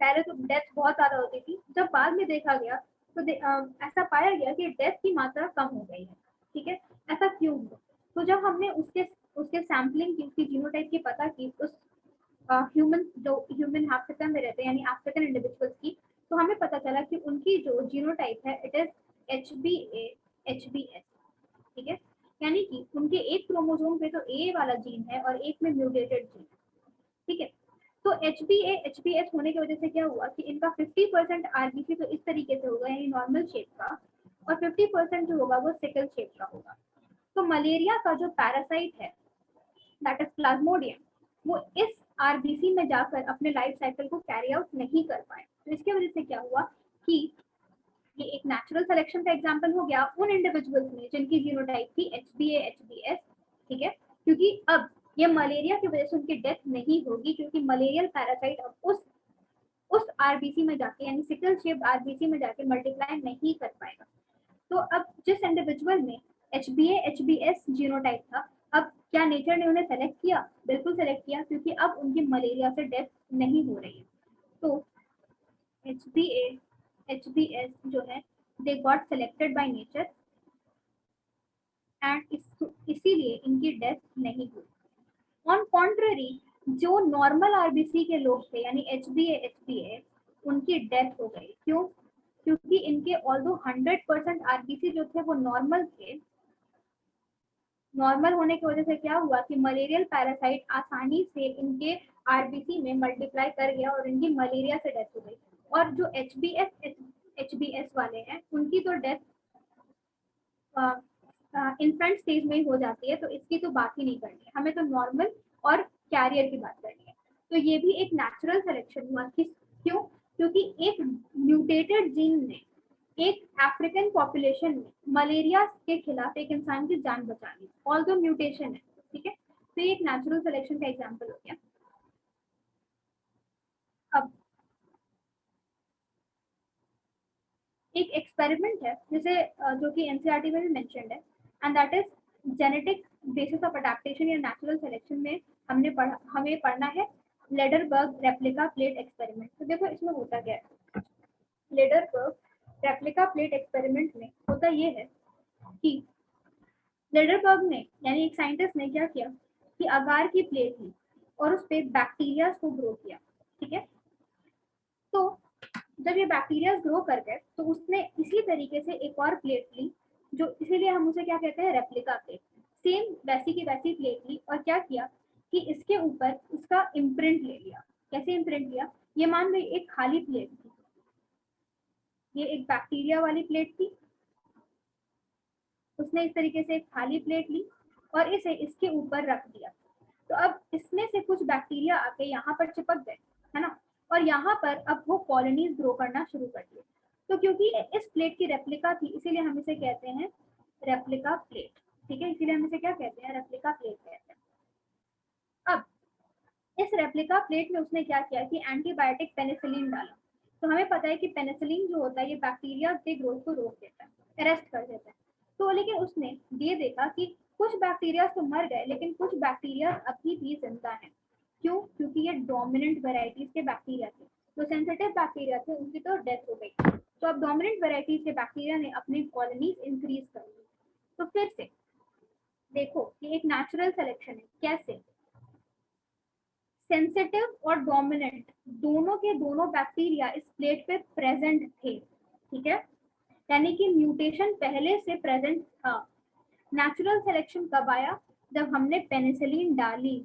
पहले तो डेथ बहुत ज्यादा होती थी, जब बाद में देखा गया तो ऐसा पाया गया कि डेथ की मात्रा कम हो गई है। ठीक है, ऐसा क्यों हुआ? तो जब हमने उसके उसके सैम्पलिंग की, उसकी जीनोटाइप की पता की, उस ह्यूमन जो ह्यूमन अफ्रीका में रहते हैं यानी अफ्रीकन इंडिविजुअल्स की, तो हमें पता चला कि उनकी जो जीनोटाइप है इट इज HbA-HbS। ठीक है, यानी कि उनके एक क्रोमोसोम पे तो A वाला जीन है और एक में म्यूटेटेड जीन। ठीक है, तो HbA-HbS होने की वजह से क्या हुआ कि इनका 50% आरबीसी तो इस तरीके से होगा यानी नॉर्मल शेप का, और 50% जो होगा वो सिकल शेप का होगा। तो मलेरिया का जो पैरासाइट है दैट इज प्लाज्मोडियम, वो इस आरबीसी में जाकर अपने लाइफ साइकिल को कैरी आउट नहीं कर पाए। तो इसकी वजह से क्या हुआ कि ये एक नेचुरल सिलेक्शन का एग्जांपल हो गया उन इंडिविजुअल्स में जिनकी जीनोटाइप थी HbA-HbS। ठीक है, क्योंकि अब ये मलेरिया की वजह से उनकी डेथ नहीं होगी, क्योंकि मलेरियल पैरासाइट अब उस आरबीसी में जाके यानी सिकल शेप आरबीसी में जाके मल्टीप्लाई नहीं कर पाएगा। तो अब जिस इंडिविजुअल में एचबीएस जीनोटाइप था, अब क्या नेचर ने उन्हें सेलेक्ट किया? बिल्कुल सेलेक्ट किया, क्योंकि अब उनकी मलेरिया से डेथ नहीं हो रही है। तो एचबीएस जो है they got selected by nature and इसीलिए इनकी डेथ नहीं हुई। ऑन कॉन्ट्ररी, जो नॉर्मल आरबीसी के लोग थे यानी एचबीए उनकी डेथ हो गई। क्यों? क्योंकि इनके ऑल्दो 100% आरबीसी जो थे वो नॉर्मल थे, नॉर्मल होने की वजह से क्या हुआ कि मलेरियल पैरासाइट आसानी से इनके आरबीसी में मल्टीप्लाई कर गया और इनकी मलेरिया से डेथ हो गई। और जो एचबीएस वाले हैं उनकी तो डेथ इन्फेंट स्टेज में ही हो जाती है, तो इसकी तो बात ही नहीं करनी है, हमें तो नॉर्मल और कैरियर की बात करनी है। तो ये भी एक नेचुरल सिलेक्शन हुआ। क्यों? क्योंकि एक म्यूटेटेड जीन ने एक अफ्रीकन पॉपुलेशन में मलेरिया के खिलाफ एक इंसान की जान बचा ली, ऑल्दो म्यूटेशन है। ठीक है, तो ये एक नेचुरल सिलेक्शन का एग्जांपल हो गया। अब एक एक्सपेरिमेंट है जिसे जो कि एनसीईआरटी में भी मेंशन्ड है, and that is genetic basis of adaptation या नेचुरल सिलेक्शन में हमें पढ़ना है लेडरबर्ग रेप्लिका प्लेट एक्सपेरिमेंट। तो देखो इसमें होता क्या है। लेडरबर्ग रेप्लिका प्लेट एक्सपेरिमेंट में होता ये है कि लेडरबर्ग ने यानी एक साइंटिस्ट ने क्या किया कि अगार की प्लेट ली और उस पर बैक्टीरिया को ग्रो किया। ठीक है, तो जब ये बैक्टीरिया ग्रो कर गए तो उसने इसी तरीके से एक और प्लेट ली, जो इसीलिए हम उसे क्या कहते हैं, रेप्लिका प्लेट। सेम वैसी की वैसी प्लेट ली और क्या किया कि इसके ऊपर उसका इम्प्रिंट ले लिया। कैसे इम्प्रिंट लिया? ये मान लो एक खाली प्लेट थी, ये एक बैक्टीरिया वाली प्लेट थी, उसने इस तरीके से एक खाली प्लेट ली और इसे इसके ऊपर रख दिया। तो अब इसमें से कुछ बैक्टीरिया आके यहाँ पर चिपक गए, है ना, और यहाँ पर अब वो कॉलोनीज ग्रो करना शुरू कर दिए। तो क्योंकि इस प्लेट की रेप्लिका थी इसीलिए हम इसे कहते हैं रेप्लिका प्लेट। ठीक है, इसीलिए हम इसे क्या कहते हैं, रेप्लिका प्लेट कहते हैं। अब इस रेप्लिका प्लेट में उसने क्या किया कि एंटीबायोटिक पेनिसिलिन डाला। तो हमें पता है कि पेनिसिलिन जो होता है ये बैक्टीरिया के ग्रोथ को रोक देता है, अरेस्ट कर देता है। तो लेकिन उसने ये देखा कि कुछ बैक्टीरिया तो मर गए लेकिन कुछ बैक्टीरिया अभी भी जिंदा हैं। क्यों? क्योंकि ये डोमिनेंट वेराइटीज के बैक्टीरिया थे, तो सेंसिटिव बैक्टीरिया थे उनकी तो डेथ हो गई। तो अब डोमिनेंट वेराइटीज के बैक्टीरिया ने अपनी कॉलोनीज इंक्रीज कर दी। तो फिर से देखो कि एक नेचुरल सिलेक्शन है। कैसे? सेंसिटिव और डोमिनेंट दोनों के दोनों बैक्टीरिया इस प्लेट पे प्रेजेंट थे। ठीक है, यानी कि म्यूटेशन पहले से प्रेजेंट था। नेचुरल सिलेक्शन कब आया? जब हमने पेनिसिलिन डाली।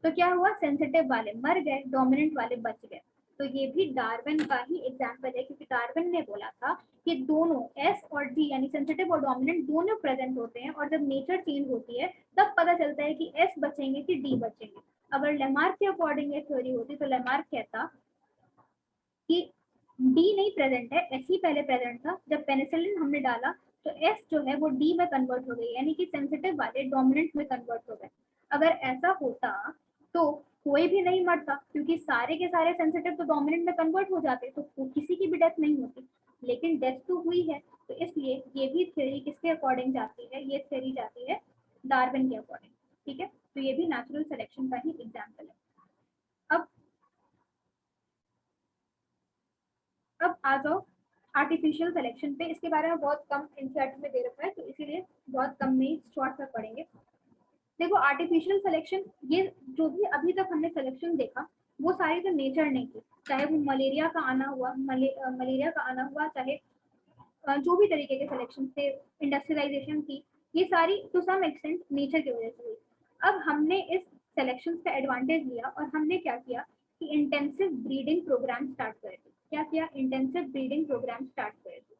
तो क्या हुआ? सेंसिटिव वाले मर गए, डोमिनेंट वाले बच गए। तो ये भी डार्विन का ही एग्जांपल है, क्योंकि डार्विन ने बोला था कि दोनों एस और डी यानी सेंसिटिव और डोमिनेंट दोनों प्रेजेंट होते हैं, और जब नेचर चेंज होती है तब पता चलता है कि एस बचेंगे कि डी बचेंगे। अगर लेमार्क के अकॉर्डिंग ये थ्योरी होती तो लेमार्क कहता कि डी नहीं प्रेजेंट है, एस ही पहले प्रेजेंट था। जब पेनिसिलिन हमने डाला तो एस जो है वो डी में कन्वर्ट हो गई, यानी कि सेंसिटिव वाले डोमिनेंट में कन्वर्ट हो गए। अगर ऐसा होता तो कोई भी नहीं मरता, क्योंकि सारे के सारे सेंसिटिव तो डोमिनेंट में कन्वर्ट हो जाते, तो किसी की भी डेथ नहीं होती। लेकिन डेथ तो हुई है, तो इसलिए ये भी थ्योरी किसके अकॉर्डिंग जाती है? ये थ्योरी जाती है डार्विन के अकॉर्डिंग। ठीक है, तो ये भी नेचुरल सिलेक्शन का ही एग्जाम्पल है। अब आ जाओ आर्टिफिशियल सिलेक्शन पे। इसके बारे में बहुत कम एनसीईआरटी में दे रखा है, तो इसीलिए बहुत कम में शॉर्ट में पढ़ेंगे। देखो आर्टिफिशियल सिलेक्शन, ये जो भी अभी तक हमने सिलेक्शन देखा वो सारी तो नेचर ने की, चाहे वो मलेरिया का आना हुआ, मलेरिया का आना हुआ, चाहे जो भी तरीके के सिलेक्शन थे, इंडस्ट्रियलाइजेशन की, ये सारी टू सम एक्सटेंट नेचर की वजह से हुई। अब हमने इस सिलेक्शन का एडवांटेज लिया और हमने क्या किया कि इंटेंसिव ब्रीडिंग प्रोग्राम स्टार्ट करे थे। क्या किया? इंटेंसिव ब्रीडिंग प्रोग्राम स्टार्ट करे थे।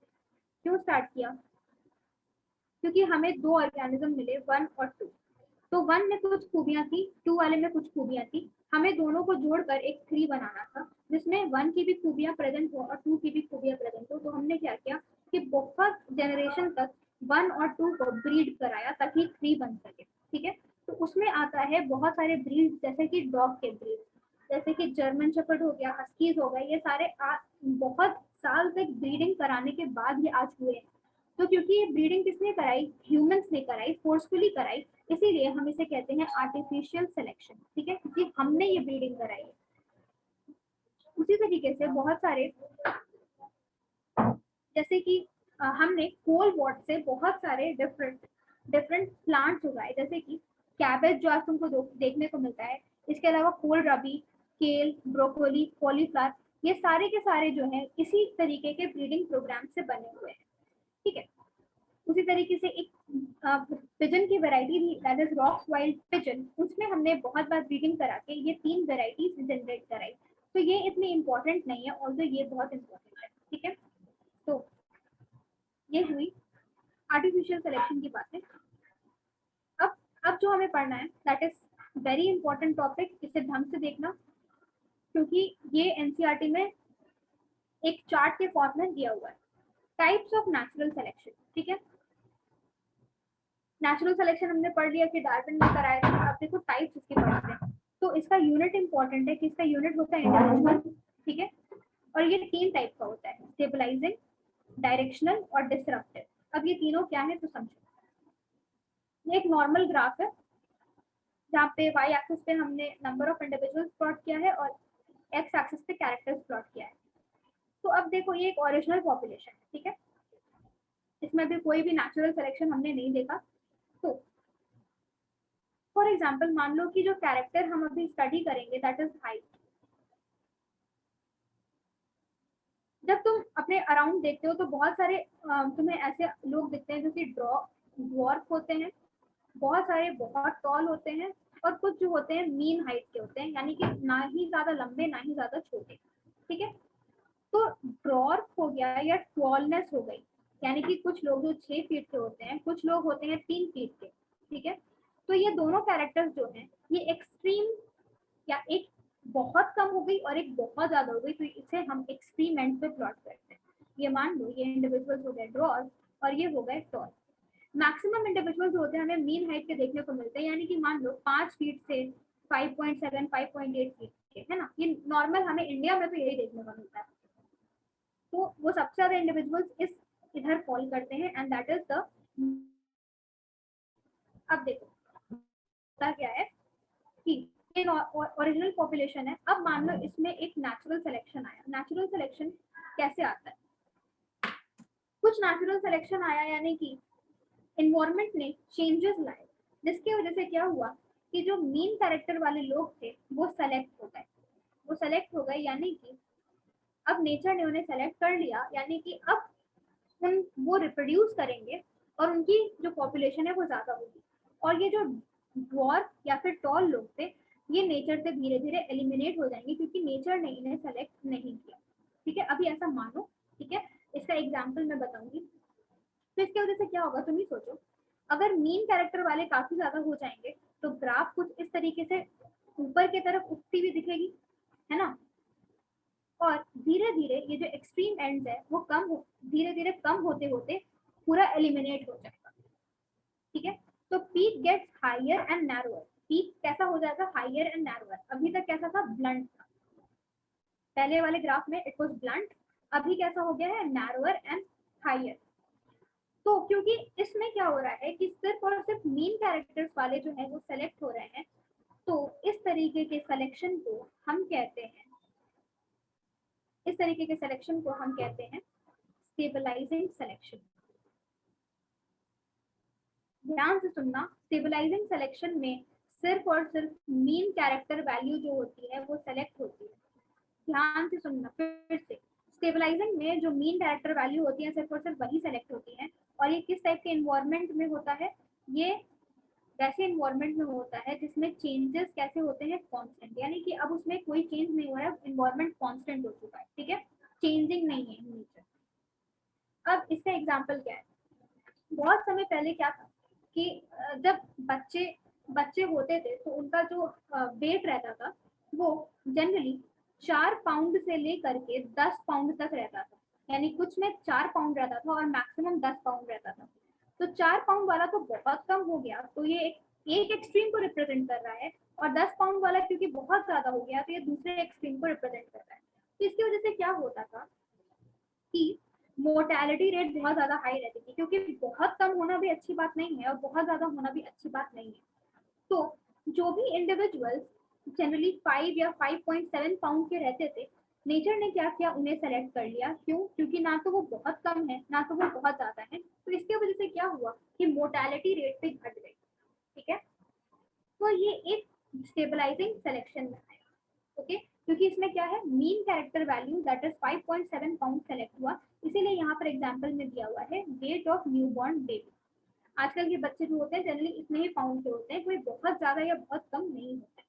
क्यों स्टार्ट किया? क्योंकि हमें दो ऑर्गेनिज्म मिले, 1 और 2। तो 1 में कुछ खूबियां थी, 2 वाले में कुछ खूबियां थी। हमें दोनों को जोड़कर एक 3 बनाना था, जिसमें 1 की भी खूबियां प्रेजेंट हो और 2 की भी खूबियां प्रेजेंट हो। तो हमने क्या किया कि बहुत जनरेशन तक 1 और 2 को ब्रीड कराया ताकि 3 बन सके। ठीक है, तो उसमें आता है बहुत सारे ब्रीड, जैसे कि डॉग के ब्रीड, जैसे कि जर्मन शेफर्ड हो गया, हस्कीज हो गए, ये सारे बहुत साल तक ब्रीडिंग कराने के बाद ये आज हुए हैं। तो क्योंकि ये ब्रीडिंग किसने कराई, ह्यूमंस ने कराई, फोर्सफुली कराई, इसीलिए हम इसे कहते हैं आर्टिफिशियल सिलेक्शन। ठीक है, क्योंकि हमने ये ब्रीडिंग कराई है। उसी तरीके से बहुत सारे, जैसे कि हमने कोल वॉट से बहुत सारे डिफरेंट डिफरेंट प्लांट्स उगाए, जैसे कि कैबेज जो आज तुमको देखने को मिलता है, इसके अलावा कोल रबी, केल, ब्रोकोली, कॉलीफ्लावर, ये सारे के सारे जो है इसी तरीके के ब्रीडिंग प्रोग्राम से बने हुए हैं। ठीक है, उसी तरीके से एक पिजन की वैरायटी भी, that is rock wild pigeon, उसमें हमने बहुत बार ब्रीडिंग करा के ये 3 वैरायटीज जनरेट कराई। तो ये इतनी इंपॉर्टेंट नहीं है, ऑल्दो ये बहुत इंपॉर्टेंट है। ठीक है, तो ये हुई आर्टिफिशियल सिलेक्शन की बातें। अब जो हमें पढ़ना है, that is very important topic, इसे ढंग से देखना, क्योंकि ये एनसीईआरटी में एक चार्ट के फॉर्म में दिया हुआ है। Types of natural selection. ठीक है, नेचुरल सिलेक्शन हमने पढ़ लिया कि डार्विन ने कराया था। अब देखो टाइप्स इसके पढ़ते हैं, तो इसका यूनिट इंपॉर्टेंट है कि इसका यूनिट होता है इंडिविजुअल। ठीक है, और ये 3 टाइप का होता है, स्टेबलाइजिंग, डायरेक्शनल और डिसरप्टिव। अब ये तीनों क्या है तो समझो। ये एक नॉर्मल ग्राफ है जहाँ पे वाई एक्सिस पे हमने नंबर ऑफ इंडिविजुअल्स प्लॉट किया है और एक्स एक्सिस पे कैरेक्टर्स प्लॉट किया है। तो अब देखो ये एक ओरिजिनल पॉपुलेशन है। ठीक है, इसमें भी कोई भी नेचुरल सिलेक्शन हमने नहीं देखा। तो फॉर एग्जाम्पल मान लो कि जो कैरेक्टर हम अभी स्टडी करेंगे दैट इज हाइट। जब तुम अपने अराउंड देखते हो तो बहुत सारे तुम्हें ऐसे लोग दिखते हैं जो कि ड्वार्फ होते हैं, बहुत सारे बहुत टॉल होते हैं, और कुछ जो होते हैं मीन हाइट के होते हैं, यानी कि ना ही ज्यादा लंबे ना ही ज्यादा छोटे। ठीक है, तो ड्वार्फ हो गया या टॉलनेस हो गई, यानी कि कुछ लोग जो 6 फीट के होते हैं, कुछ लोग होते हैं 3 फीट के। ठीक है, तो ये दोनों कैरेक्टर्स जो हैं ये एक्सट्रीम, या एक बहुत कम हो गई और एक बहुत ज्यादा हो गई, तो इसे हम एक्सट्रीम एंड पे प्लॉट करते हैं। ये मान लो ये इंडिविजुअल्स हो गए ड्वार्फ और ये हो गए टॉल। मैक्सिमम इंडिविजुअल्स होते हैं हमें मीन हाइट के देखने को मिलते हैं, यानी कि मान लो 5 फीट से 5.7 5.8 फीट के, है ना। ये नॉर्मल हमें इंडिया में तो यही देखने को मिलता है। तो वो सबसे ज्यादा इंडिविजुअल्स इस इधर फॉल करते हैं, एंड दैट इज द। अब देखो क्या है कि ये ओरिजिनल पॉपुलेशन है। अब मान लो इसमें एक नेचुरल सिलेक्शन आया। नेचुरल सिलेक्शन कैसे आता है, कुछ नेचुरल सिलेक्शन आया यानी कि इन्वायरमेंट ने चेंजेस लाए, जिसकी वजह से क्या हुआ कि जो मेन कैरेक्टर वाले लोग थे वो सेलेक्ट हो गए। वो सेलेक्ट हो गए यानी कि अब नेचर ने उन्हें सेलेक्ट कर लिया, यानी कि अब वो रिप्रोड्यूस करेंगे और उनकी जो पॉपुलेशन है वो ज्यादा होगी। और ये जो ड्वार्फ या फिर टॉल लोग थे ये नेचर से धीरे धीरे एलिमिनेट हो जाएंगे, क्योंकि नेचर ने इन्हें सेलेक्ट नहीं किया। ठीक है, अभी ऐसा मानो। ठीक है, इसका एग्जाम्पल मैं बताऊंगी। तो इसकी वजह से क्या होगा तुम ही सोचो, अगर मीन कैरेक्टर वाले काफी ज्यादा हो जाएंगे तो ग्राफ कुछ इस तरीके से ऊपर की तरफ उठती हुई दिखेगी, है ना। और धीरे धीरे ये जो एक्सट्रीम एंड्स है वो धीरे धीरे कम होते होते पूरा एलिमिनेट हो जाएगा। ठीक है, तो peak gets higher and narrower. Peak कैसा हो जाएगा, हायर एंड नैरोअर। अभी तक कैसा था, ब्लंट था। पहले वाले ग्राफ में इट वाज ब्लंट, अभी कैसा हो गया है, नैरोअर एंड हायर। तो क्योंकि इसमें क्या हो रहा है कि सिर्फ और सिर्फ मेन कैरेक्टर्स वाले जो है वो सेलेक्ट हो रहे हैं, तो इस तरीके के सिलेक्शन को हम कहते हैं, इस तरीके के सिलेक्शन को हम कहते हैं स्टेबलाइजिंग सिलेक्शन। ध्यान से सुनना, स्टेबलाइजिंग सिलेक्शन में सिर्फ और सिर्फ मीन कैरेक्टर वैल्यू जो होती है वो सेलेक्ट होती है। ध्यान से सुनना फिर से, स्टेबलाइजिंग में जो मीन कैरेक्टर वैल्यू होती है सिर्फ और सिर्फ वही सेलेक्ट होती है। और ये किस टाइप के इन्वायरमेंट में होता है, ये वैसे इन्वायरमेंट में होता है जिसमें चेंजेस कैसे होते हैं, कांस्टेंट, यानी कि अब उसमें कोई चेंज नहीं हो रहा है, इन्वायरमेंट कांस्टेंट हो चुका है। ठीक है, चेंजिंग नहीं है नेचर। अब इसका एग्जांपल क्या है, बहुत समय पहले क्या था कि जब बच्चे बच्चे होते थे तो उनका जो वेट रहता था वो जनरली 4 पाउंड से लेकर के 10 पाउंड तक रहता था, यानी कुछ में 4 पाउंड रहता था और मैक्सिमम 10 पाउंड रहता था। तो 4 पाउंड वाला तो बहुत कम हो गया, तो ये एक एक एक्सट्रीम को रिप्रेजेंट कर रहा है, और 10 पाउंड वाला क्योंकि बहुत ज्यादा हो गया तो ये दूसरे एक्सट्रीम को रिप्रेजेंट कर रहा है। तो इसकी वजह से क्या होता था कि मोर्टेलिटी रेट बहुत ज्यादा हाई रहती थी, क्योंकि बहुत कम होना भी अच्छी बात नहीं है और बहुत ज्यादा होना भी अच्छी बात नहीं है। तो जो भी इंडिविजुअल्स जनरली 5 या 5.7 पाउंड के रहते थे, नेचर ने क्या किया, उन्हें सेलेक्ट कर लिया। क्यों? क्योंकि ना तो वो बहुत कम है ना तो वो बहुत ज्यादा है। तो इसकी वजह से क्या हुआ कि मोर्टेलिटी रेट पे घट गई। ठीक है, तो ये एक स्टेबलाइजिंग सिलेक्शन में आया। ओके, क्योंकि इसमें क्या है, mean character value that is 5.7 pound select हुआ, इसीलिए यहाँ पर एग्जांपल में दिया हुआ है वेट ऑफ न्यूबॉर्न बेबी। आजकल के बच्चे जो होते हैं जनरली इतने ही पाउंड के होते हैं, कोई बहुत ज्यादा या बहुत कम नहीं होता है।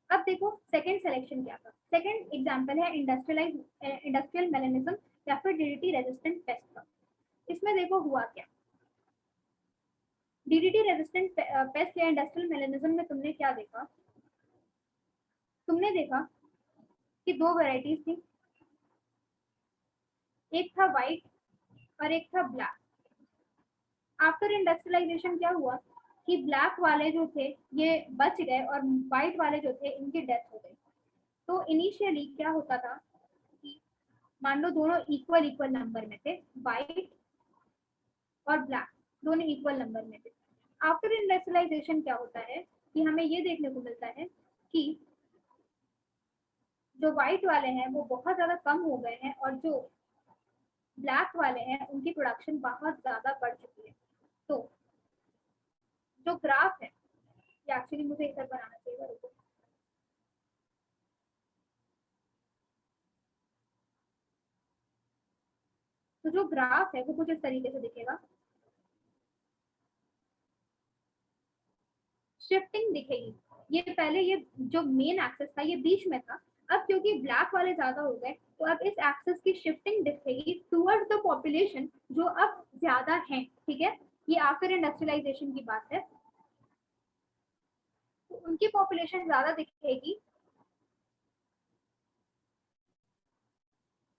अब देखो सेकंड सिलेक्शन क्या था। सेकंड एग्जांपल है इंडस्ट्रियल मेलानिज्म या फिर डीडीटी रेजिस्टेंट पेस्ट का। इसमें देखो हुआ क्या, डीडीटी रेजिस्टेंट पेस्ट या इंडस्ट्रियल मेलानिज्म में तुमने क्या देखा, तुमने देखा कि दो वैरायटीज थी, एक था व्हाइट और एक था ब्लैक। आफ्टर इंडस्ट्रियलाइजेशन क्या हुआ कि ब्लैक वाले जो थे ये बच गए और व्हाइट वाले जो थे इनकी डेथ हो गई। तो इनिशियली क्या होता था कि मान लो दोनों इक्वल इक्वल नंबर में थे, व्हाइट और ब्लैक दोनों इक्वल नंबर में थे। आफ्टर इंडस्ट्रियलाइजेशन क्या होता है कि हमें ये देखने को मिलता है कि जो व्हाइट वाले हैं वो बहुत ज्यादा कम हो गए हैं और जो ब्लैक वाले हैं उनकी प्रोडक्शन बहुत ज्यादा बढ़ चुकी है। तो जो ग्राफ है, ये एक्चुअली मुझे इधर बनाना चाहिए, रुको। तो जो ग्राफ है वो कुछ इस तरीके से दिखेगा, शिफ्टिंग दिखेगी। ये पहले ये जो मेन एक्सेस था ये बीच में था, अब क्योंकि ब्लैक वाले ज्यादा हो गए तो अब इस एक्सेस की शिफ्टिंग दिखेगी टुवर्ड्स द पॉपुलेशन जो अब ज्यादा है। ठीक है, ये आफ्टर इंडस्ट्रियलाइजेशन की बात है, तो उनकी पॉपुलेशन ज्यादा दिखेगी,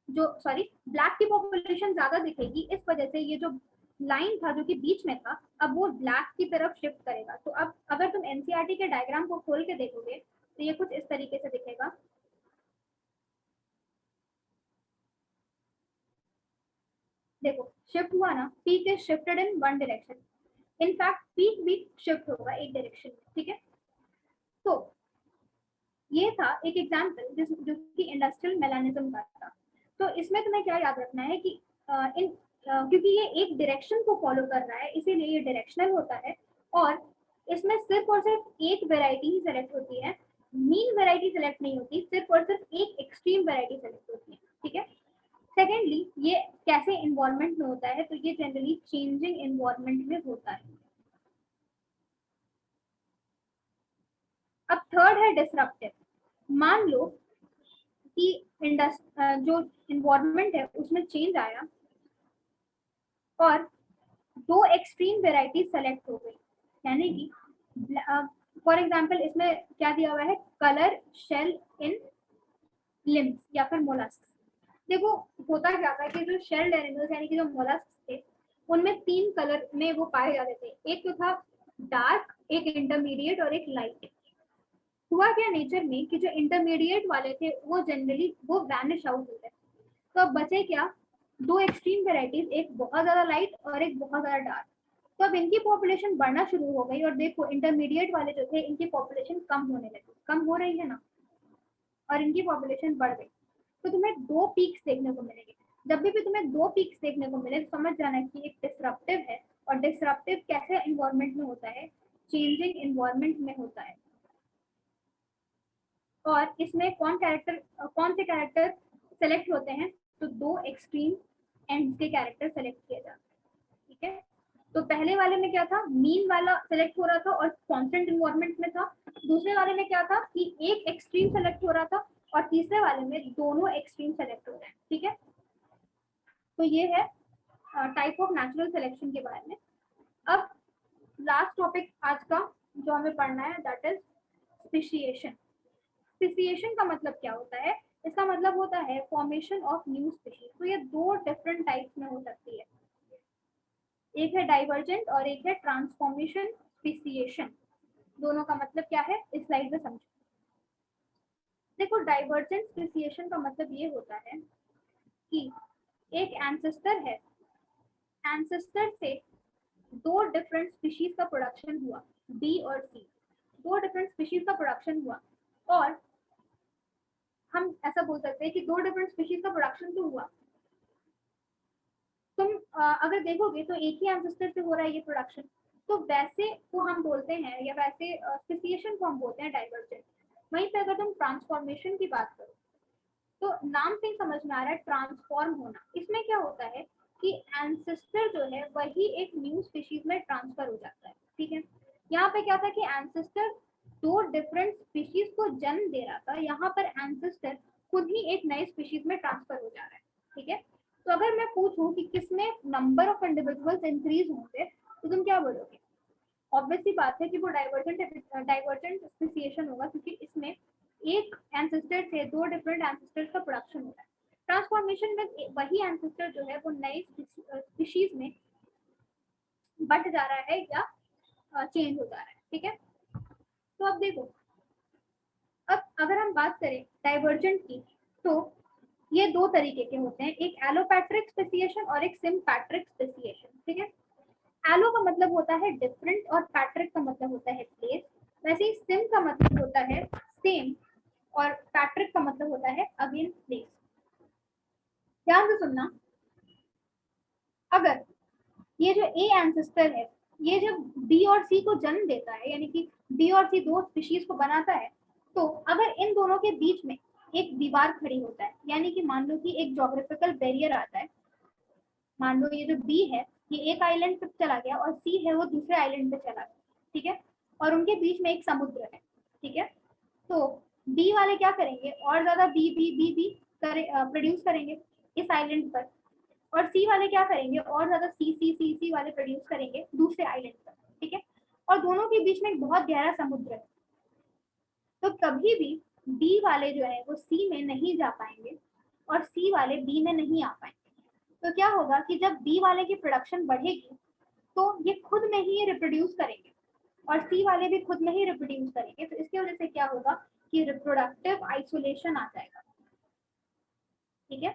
जो सॉरी ब्लैक की पॉपुलेशन ज्यादा दिखेगी। इस वजह से ये जो लाइन था जो कि बीच में था अब वो ब्लैक की तरफ शिफ्ट करेगा। तो अब अगर तुम एनसीईआरटी के डायग्राम को खोल के देखोगे तो ये कुछ इस तरीके से दिखेगा। देखो शिफ्ट हुआ ना, peak is shifted in one direction, in fact peak भी शिफ्ट होगा एक डायरेक्शन में। ठीक है, तो ये था एक एग्जांपल जो कि इंडस्ट्रियल मेलानिज्म का था। तो इसमें तुम्हें क्या याद रखना है कि क्योंकि ये एक डायरेक्शन को फॉलो कर रहा है इसीलिए ये डायरेक्शनल होता है, और इसमें सिर्फ और सिर्फ एक वेराइटी ही सेलेक्ट होती है, मीन वेराइटी सेलेक्ट नहीं होती, सिर्फ और सिर्फ एक एक्सट्रीम वेराइटी सेलेक्ट होती है। ठीक है, सेकेंडली ये कैसे इन्वायरमेंट में होता है, तो ये जनरली चेंजिंग इन्वायरमेंट में होता है। अब थर्ड है डिसरप्टिव। मान लो कि जो इन्वायरमेंट है उसमें चेंज आया और दो एक्सट्रीम वेराइटी सेलेक्ट हो गई, यानी कि फॉर एग्जांपल इसमें क्या दिया हुआ है, कलर शेल इन लिम्स या फिर मोलस्क। देखो होता क्या था कि जो शेल्ड एनिमल्स यानी कि जो मोलस्क थे उनमें तीन कलर में वो पाए जाते थे, एक तो था डार्क, एक इंटरमीडिएट और एक लाइट। हुआ क्या नेचर में कि जो इंटरमीडिएट वाले थे वो जनरली वो वैनिश आउट हो गए, तो अब बचे क्या, दो एक्सट्रीम वेराइटीज, एक बहुत ज्यादा लाइट और एक बहुत ज्यादा डार्क। तो अब इनकी पॉपुलेशन बढ़ना शुरू हो गई और देखो इंटरमीडिएट वाले जो थे इनकी पॉपुलेशन कम होने लगी, कम हो रही है ना, और इनकी पॉपुलेशन बढ़ गई। तो तुम्हें दो पीक्स देखने को मिलेंगे। जब भी तुम्हें दो पीक्स देखने को मिले तो समझ जाना कि एक डिसरप्टिव है, और डिसरप्टिव कैसे इन्वायरमेंट में होता है, चेंजिंग इन्वायरमेंट में होता है। और इसमें कौन से कैरेक्टर सेलेक्ट होते हैं, तो दो एक्सट्रीम एंड्स के कैरेक्टर सेलेक्ट किए जाते हैं। ठीक है, तो पहले वाले में क्या था, मीन वाला सेलेक्ट हो रहा था और कांस्टेंट इन्वायरमेंट में था। दूसरे वाले में क्या था कि एक एक्सट्रीम सेलेक्ट हो रहा था और तीसरे वाले में दोनों एक्सट्रीम सेलेक्ट हो रहे हैं। ठीक है, तो ये है टाइप ऑफ नेचुरल सिलेक्शन के बारे में। अब लास्ट टॉपिक आज का जो हमें पढ़ना है दैट इज स्पेशिएशन। स्पेशिएशन का मतलब क्या होता है, इसका मतलब होता है फॉर्मेशन ऑफ न्यू स्पीशीज। तो ये दो डिफरेंट टाइप्स में हो सकती है, एक है डाइवर्जेंट और एक है ट्रांसफॉर्मेशन स्पेसिएशन, दोनों का मतलब क्या है इस स्लाइड में समझो। देखो डाइवर्जेंट स्पेसिएशन का मतलब ये होता है कि एक एंसेस्टर है, एंसेस्टर से दो डिफरेंट स्पीशीज का प्रोडक्शन हुआ, बी और सी, दो डिफरेंट स्पीशीज का प्रोडक्शन हुआ, और हम ऐसा बोल सकते हैं कि दो डिफरेंट स्पीशीज का प्रोडक्शन तो हुआ, तुम अगर देखोगे तो एक ही एंसेस्टर से हो रहा है ये प्रोडक्शन, तो वैसे को हम बोलते हैं, या वैसे स्पेसिएशन को हम बोलते हैं डाइवर्जेंट। वहीं पे अगर तुम ट्रांसफॉर्मेशन की बात करो तो नाम से ही समझ में आ रहा है ट्रांसफॉर्म होना। इसमें क्या होता है कि एंसेस्टर जो है वही एक न्यू स्पीशीज में ट्रांसफर हो जाता है, ठीक है। यहाँ पे क्या था कि एंसेस्टर दो डिफरेंट स्पीशीज को जन्म दे रहा था, यहाँ पर एंसेस्टर खुद ही एक नए स्पीशीज में ट्रांसफर हो जा रहा है, ठीक है। तो अगर मैं पूछूं कि किसमें नंबर ऑफ इंडिविजुअल्स इंक्रीज होंगे तो तुम क्या बोलोगे? ऑब्वियसली बात है कि वो डाइवर्जेंट स्पेसिएशन होगा, क्योंकि इसमें एक एंसेस्टर से दो डिफरेंट एंसेस्टर्स का प्रोडक्शन होता है। ट्रांसफॉर्मेशन में वही एंसेस्टर जो है वो नए स्पीशीज में बढ़ जा रहा है या चेंज हो जा रहा है, ठीक है। तो अब देखो, अब अगर हम बात करें डाइवर्जेंट की, तो ये दो तरीके के होते हैं, एक एलोपैट्रिक स्पेसिएशन और एक सिम्पैट्रिक स्पेसिएशन, ठीक है। एलो का मतलब होता है डिफरेंट और पैट्रिक का मतलब होता है प्लेस। वैसे ही सिम का मतलब होता है सेम और पैट्रिक का मतलब होता है अगेन प्लेस। ध्यान से सुनना, अगर ये जो ए एंसेस्टर है ये जब बी और सी को जन्म देता है, यानी कि बी और सी दो स्पीशीज को बनाता है, तो अगर इन दोनों के बीच में एक दीवार खड़ी होता है, यानी कि मान लो कि एक ज्योग्राफिकल बैरियर आता है, मान लो ये जो बी है ये एक आइलैंड पे चला गया और सी है वो दूसरे आइलैंड पे चला गया, ठीक है, और उनके बीच में एक समुद्र है, ठीक है। तो बी वाले क्या करेंगे, और ज्यादा बी बी बी बी प्रोड्यूस करेंगे इस आइलैंड पर, और सी वाले क्या करेंगे, और ज्यादा सी सी सी सी वाले प्रोड्यूस करेंगे दूसरे आइलैंड पर, ठीक है। और दोनों के बीच में एक बहुत गहरा समुद्र है, तो कभी भी बी वाले जो है वो सी में नहीं जा पाएंगे और सी वाले बी में नहीं आ पाएंगे। तो क्या होगा कि जब बी वाले की प्रोडक्शन बढ़ेगी तो ये खुद में ही रिप्रोड्यूस करेंगे और सी वाले भी खुद में ही रिप्रोड्यूस करेंगे, तो इसकी वजह से क्या होगा कि रिप्रोडक्टिव आइसोलेशन आ जाएगा, ठीक है।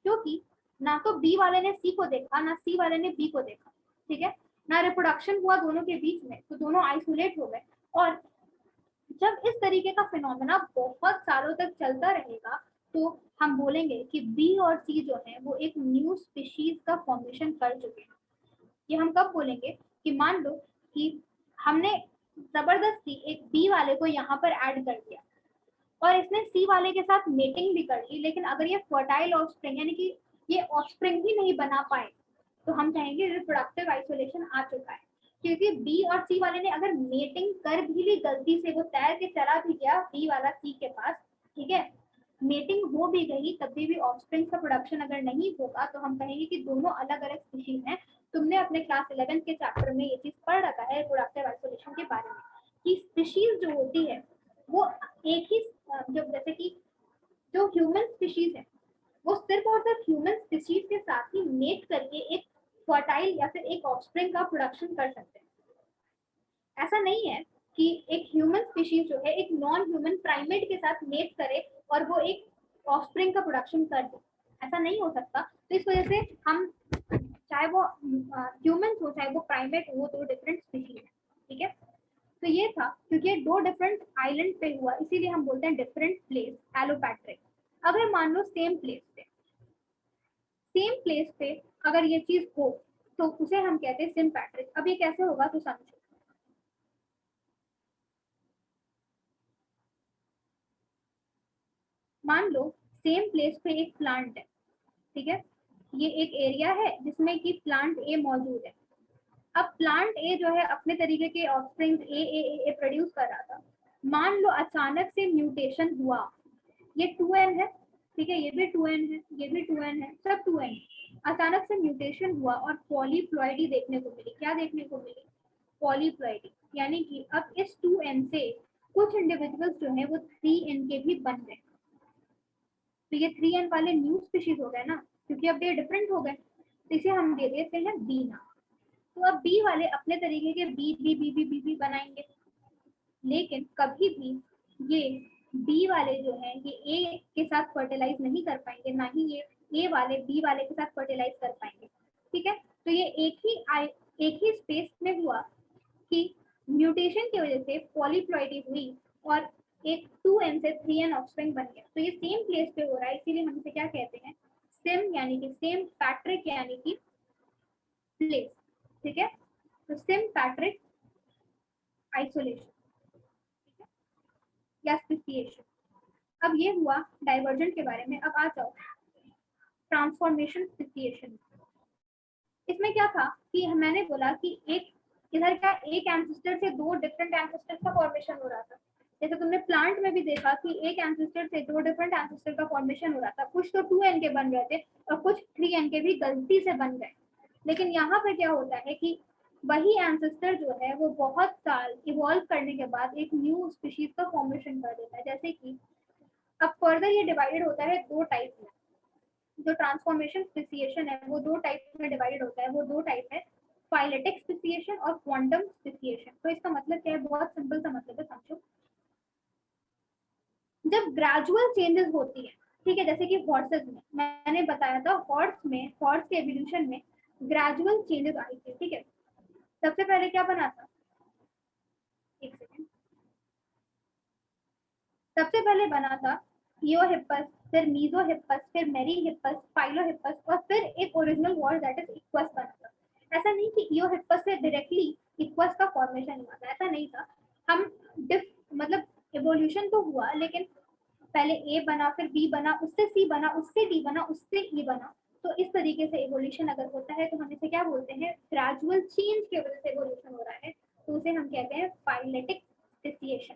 क्योंकि ना तो बी वाले ने सी को देखा ना सी वाले ने बी को देखा, ठीक है, ना रिप्रोडक्शन हुआ दोनों के बीच में, तो दोनों आइसोलेट हो गए। और जब इस तरीके का फिनोमेना बहुत सालों तक चलता रहेगा तो हम बोलेंगे कि बी और सी जो है वो एक न्यू स्पीशीज का फॉर्मेशन कर चुके हैं। ये हम कब बोलेंगे कि मान लो कि हमने जबरदस्ती एक बी वाले को यहाँ पर ऐड कर दिया और इसने सी वाले के साथ मेटिंग भी कर ली, लेकिन अगर ये फर्टाइल ऑफस्प्रिंग यानी कि ये ऑफस्प्रिंग ही नहीं बना पाए तो हम कहेंगे रिप्रोडक्टिव आइसोलेशन आ चुका है। क्योंकि बी और सी वाले ने अगर मेटिंग कर भी ली, गलती से वो तैर के चला भी गया बी वाला सी के पास, ठीक है, मेटिंग हो भी गई, तभी भी ऑफस्प्रिंग का प्रोडक्शन अगर नहीं होगा तो हम कहेंगे कि दोनों अलग अलग स्पीशीज हैं। तुमने अपने क्लास 11 के चैप्टर में ये चीज पढ़ रखा है रिप्रोडक्टिव आइसोलेशन के बारे में, कि स्पीशीज जो होती है वो एक ही, जब जैसे कि जो ह्यूमन स्पीशीज है वो सिर्फ और सिर्फ ह्यूमन स्पीशीज के साथ ही मेट करके एक फर्टाइल या फिर एक ऑफस्प्रिंग का प्रोडक्शन कर सकते हैं। ऐसा नहीं है कि एक ह्यूमन स्पीशीज जो है एक नॉन ह्यूमन प्राइमेट के साथ मेट करे और वो एक ऑफस्प्रिंग का प्रोडक्शन कर दे, ऐसा नहीं हो सकता। तो इस वजह से हम, चाहे वो ह्यूमन हो चाहे वो प्राइमेट हो, दो डिफरेंट स्पीशीज है, ठीक है। तो ये था, क्योंकि ये दो डिफरेंट आइलैंड पे हुआ इसीलिए हम बोलते हैं डिफरेंट प्लेस एलोपैट्रिक। अगर मान लो सेम प्लेस पे अगर ये चीज हो तो उसे हम कहते हैं सिम्पैट्रिक। अब ये कैसे होगा तो समझो, मान लो सेम प्लेस पे एक प्लांट है, ठीक है, ये एक एरिया है जिसमें कि प्लांट ए मौजूद है। अब प्लांट ए जो है अपने तरीके के ऑफस्प्रिंग ए प्रोड्यूस कर रहा था, मान लो अचानक से म्यूटेशन हुआ, ये 2n है, ठीक है, ये भी 2n है, ये भी 2n है, सब 2n। अचानक से म्यूटेशन हुआ और पॉलीप्लॉइडी देखने को मिली। क्या देखने को मिली? पॉलीप्लॉइडी, यानी कि अब इस 2n से कुछ इंडिविजुअल्स जो है वो 3n के भी बन गए। तो ये 3n वाले न्यू स्पीशीज हो गए ना, क्योंकि अब ये डिफरेंट हो गए, तो इसे हम दे देते हैं बी नाम। तो अब बी वाले अपने तरीके के बी बी बी बी बी बी बनाएंगे, लेकिन कभी भी ये बी वाले जो है ये ए के साथ फर्टिलाइज नहीं कर पाएंगे, ना ही ये ए वाले बी वाले के साथ फर्टिलाइज कर पाएंगे। ठीक है, तो ये एक ही स्पेस में हुआ कि म्यूटेशन की वजह से पॉलीप्लॉइडी हुई और एक 2n से 3n ऑफस्प्रिंग बन गया। तो ये सेम प्लेस पे हो रहा है, इसीलिए हम इसे क्या कहते हैं, सिम यानी कि सेम पैट्रिक यानी कि प्लेस। ठीक है, तो सिम पैट्रिक आइसोलेशन या स्पेसिएशन। अब ये हुआ डाइवर्जेंट के बारे में। अब आ जाओ ट्रांसफॉर्मेशन स्पेसिएशन। इसमें क्या था कि मैंने बोला कि एक इधर का एक एंसेस्टर से दो डिफरेंट एंसेस्टर का फॉर्मेशन हो रहा था। जैसे तुमने प्लांट में भी देखा कि एक एंसेस्टर से दो डिफरेंट एंसेस्टर का फॉर्मेशन हो रहा था, कुछ तो 2n के बन रहे थे और कुछ 3n के भी गलती से बन गए। लेकिन यहाँ पे क्या होता है कि वही एंसेस्टर जो है वो बहुत साल इवॉल्व करने के बाद एक न्यू स्पीशीज का फॉर्मेशन कर देता है। जैसे कि अब फर्दर ये डिवाइडेड होता है दो टाइप में। जो ट्रांसफॉर्मेशन स्पेसिएशन है वो दो टाइप में डिवाइडेड होता है। वो दो टाइप है, फाइलेटिक स्पेसिएशन और क्वांटम स्पेसिएशन। तो इसका मतलब क्या है, बहुत सिंपल सा मतलब है, समझो। जब ग्रेजुअल चेंजेस होती है, ठीक है, जैसे कि हॉर्सेस में मैंने बताया था, हॉर्स के एवोल्यूशन में ग्रेजुअल चेंजेस आई थी। ठीक है, सबसे पहले क्या बना था, एक सेकेंड, सबसे पहले बना था इयोहिप्पस, फिर मीजोहिप्पस, फिर मेरीहिप्पस, फाइलोहिप्पस और फिर एक original word that is equals बना था। ऐसा नहीं कि इयोहिप्पस से डायरेक्टली इक्वस का फॉर्मेशन हुआ था, ऐसा नहीं था। हम मतलब एवोल्यूशन तो हुआ, लेकिन पहले ए बना, फिर बी बना, उससे सी बना, उससे डी बना, उससे ई बना। तो इस तरीके से एवोल्यूशन अगर होता है तो हम इसे क्या बोलते हैं, ग्रेजुअल चेंज की वजह से एवोल्यूशन हो रहा है, तो उसे हम कहते हैं फाइलेटिक स्पेसिएशन।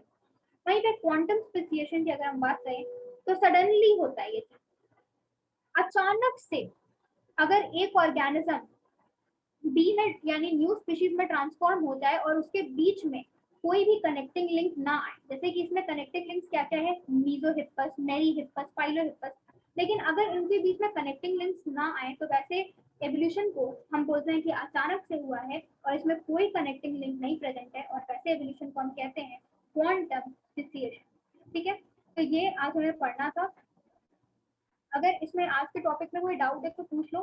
वहीं पे क्वांटम स्पेसिएशन की अगर हम बात करें तो सडनली होता है ये चीज, अचानक से। अगर एक ऑर्गेनिज्म बी में यानी न्यू स्पीशीज में ट्रांसफॉर्म हो जाए और उसके बीच में कोई भी कनेक्टिंग लिंक ना आए, जैसे कि इसमें कनेक्टिंग लिंक्स क्या क्या है, मीजोहिप्पस, मेरीहिप्पस, फाइलोहिप्पस, लेकिन अगर इनके बीच में कनेक्टिंग लिंक्स ना आए तो वैसे एवोल्यूशन को हम बोलते हैं कि अचानक से हुआ है और इसमें कोई कनेक्टिंग लिंक नहीं प्रेजेंट है, और वैसे एवोल्यूशन को हम कहते हैं क्वांटम स्पेसिएशन। ठीक है, तो ये आज हमें पढ़ना था। अगर इसमें आज के टॉपिक में कोई डाउट है तो पूछ लो।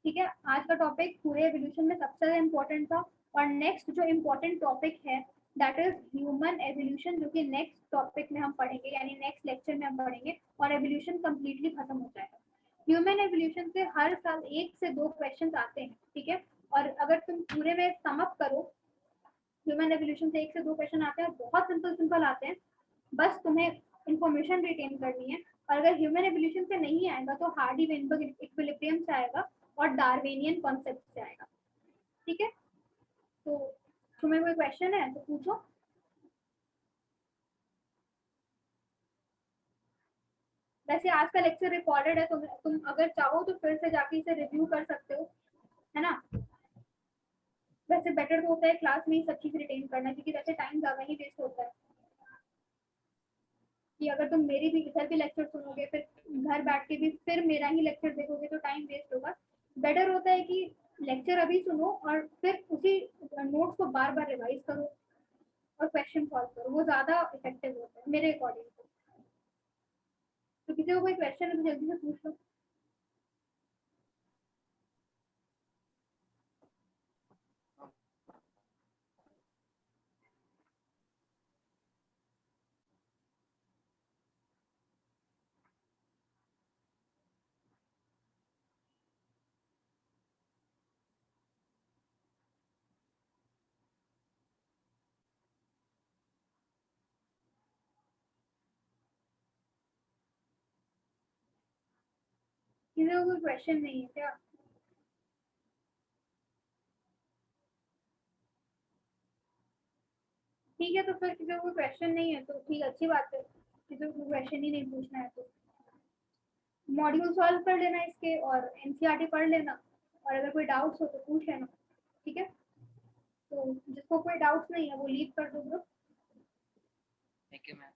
ठीक है, आज का टॉपिक पूरे एवोल्यूशन में सबसे ज्यादा इंपॉर्टेंट था। और नेक्स्ट जो इम्पोर्टेंट टॉपिक है दैट इज ह्यूमन एवोल्यूशन, जो कि नेक्स्ट टॉपिक में हम पढ़ेंगे, यानी नेक्स्ट लेक्चर में हम पढ़ेंगे और एवोल्यूशन कंप्लीटली खत्म हो जाएगा। ह्यूमन एवोल्यूशन से हर साल 1 से 2 क्वेश्चंस आते हैं। ठीक है, और अगर तुम पूरे में सम अप करो, ह्यूमन एवोल्यूशन से 1 से 2 क्वेश्चन आते हैं, बहुत सिंपल सिंपल आते हैं, बस तुम्हें इंफॉर्मेशन रिटेन करनी है। और अगर ह्यूमन एवोल्यूशन से नहीं आएगा तो हार्डी वेनबर्ग इक्विलिब्रियम से आएगा और डार्विनियन कॉन्सेप्ट से आएगा। ठीक है, तो तुम्हें कोई क्वेश्चन है तो पूछो। वैसे आज का लेक्चर रिकॉर्डेड है, तुम अगर चाहो तो फिर से जाके इसे रिव्यू कर सकते हो, है ना। वैसे बेटर तो होता है क्लास में ही सब चीज रिटेन करना, क्योंकि वैसे टाइम ज्यादा ही वेस्ट होता है। कि अगर तुम मेरी भी इधर भी लेक्चर सुनोगे, फिर घर बैठ के भी फिर मेरा ही लेक्चर देखोगे तो टाइम वेस्ट होगा। बेटर होता है कि लेक्चर अभी सुनो और फिर उसी नोट्स को बार बार रिवाइज करो और क्वेश्चन सॉल्व करो, वो ज्यादा इफेक्टिव होता है मेरे अकॉर्डिंग। तो किसी को कोई क्वेश्चन है तो जल्दी से पूछ लो। किसी को कोई क्वेश्चन नहीं है क्या? ठीक है, तो फिर किसी को कोई क्वेश्चन नहीं है तो ठीक, अच्छी बात है। किसी को कोई क्वेश्चन ही नहीं पूछना है तो मॉड्यूल सॉल्व कर लेना इसके और एनसीईआरटी पढ़ लेना, और अगर कोई डाउट्स हो तो पूछ लेना। ठीक है, तो जिसको कोई डाउट्स नहीं है वो लीव कर दो ग्रुप। Thank you ma'am.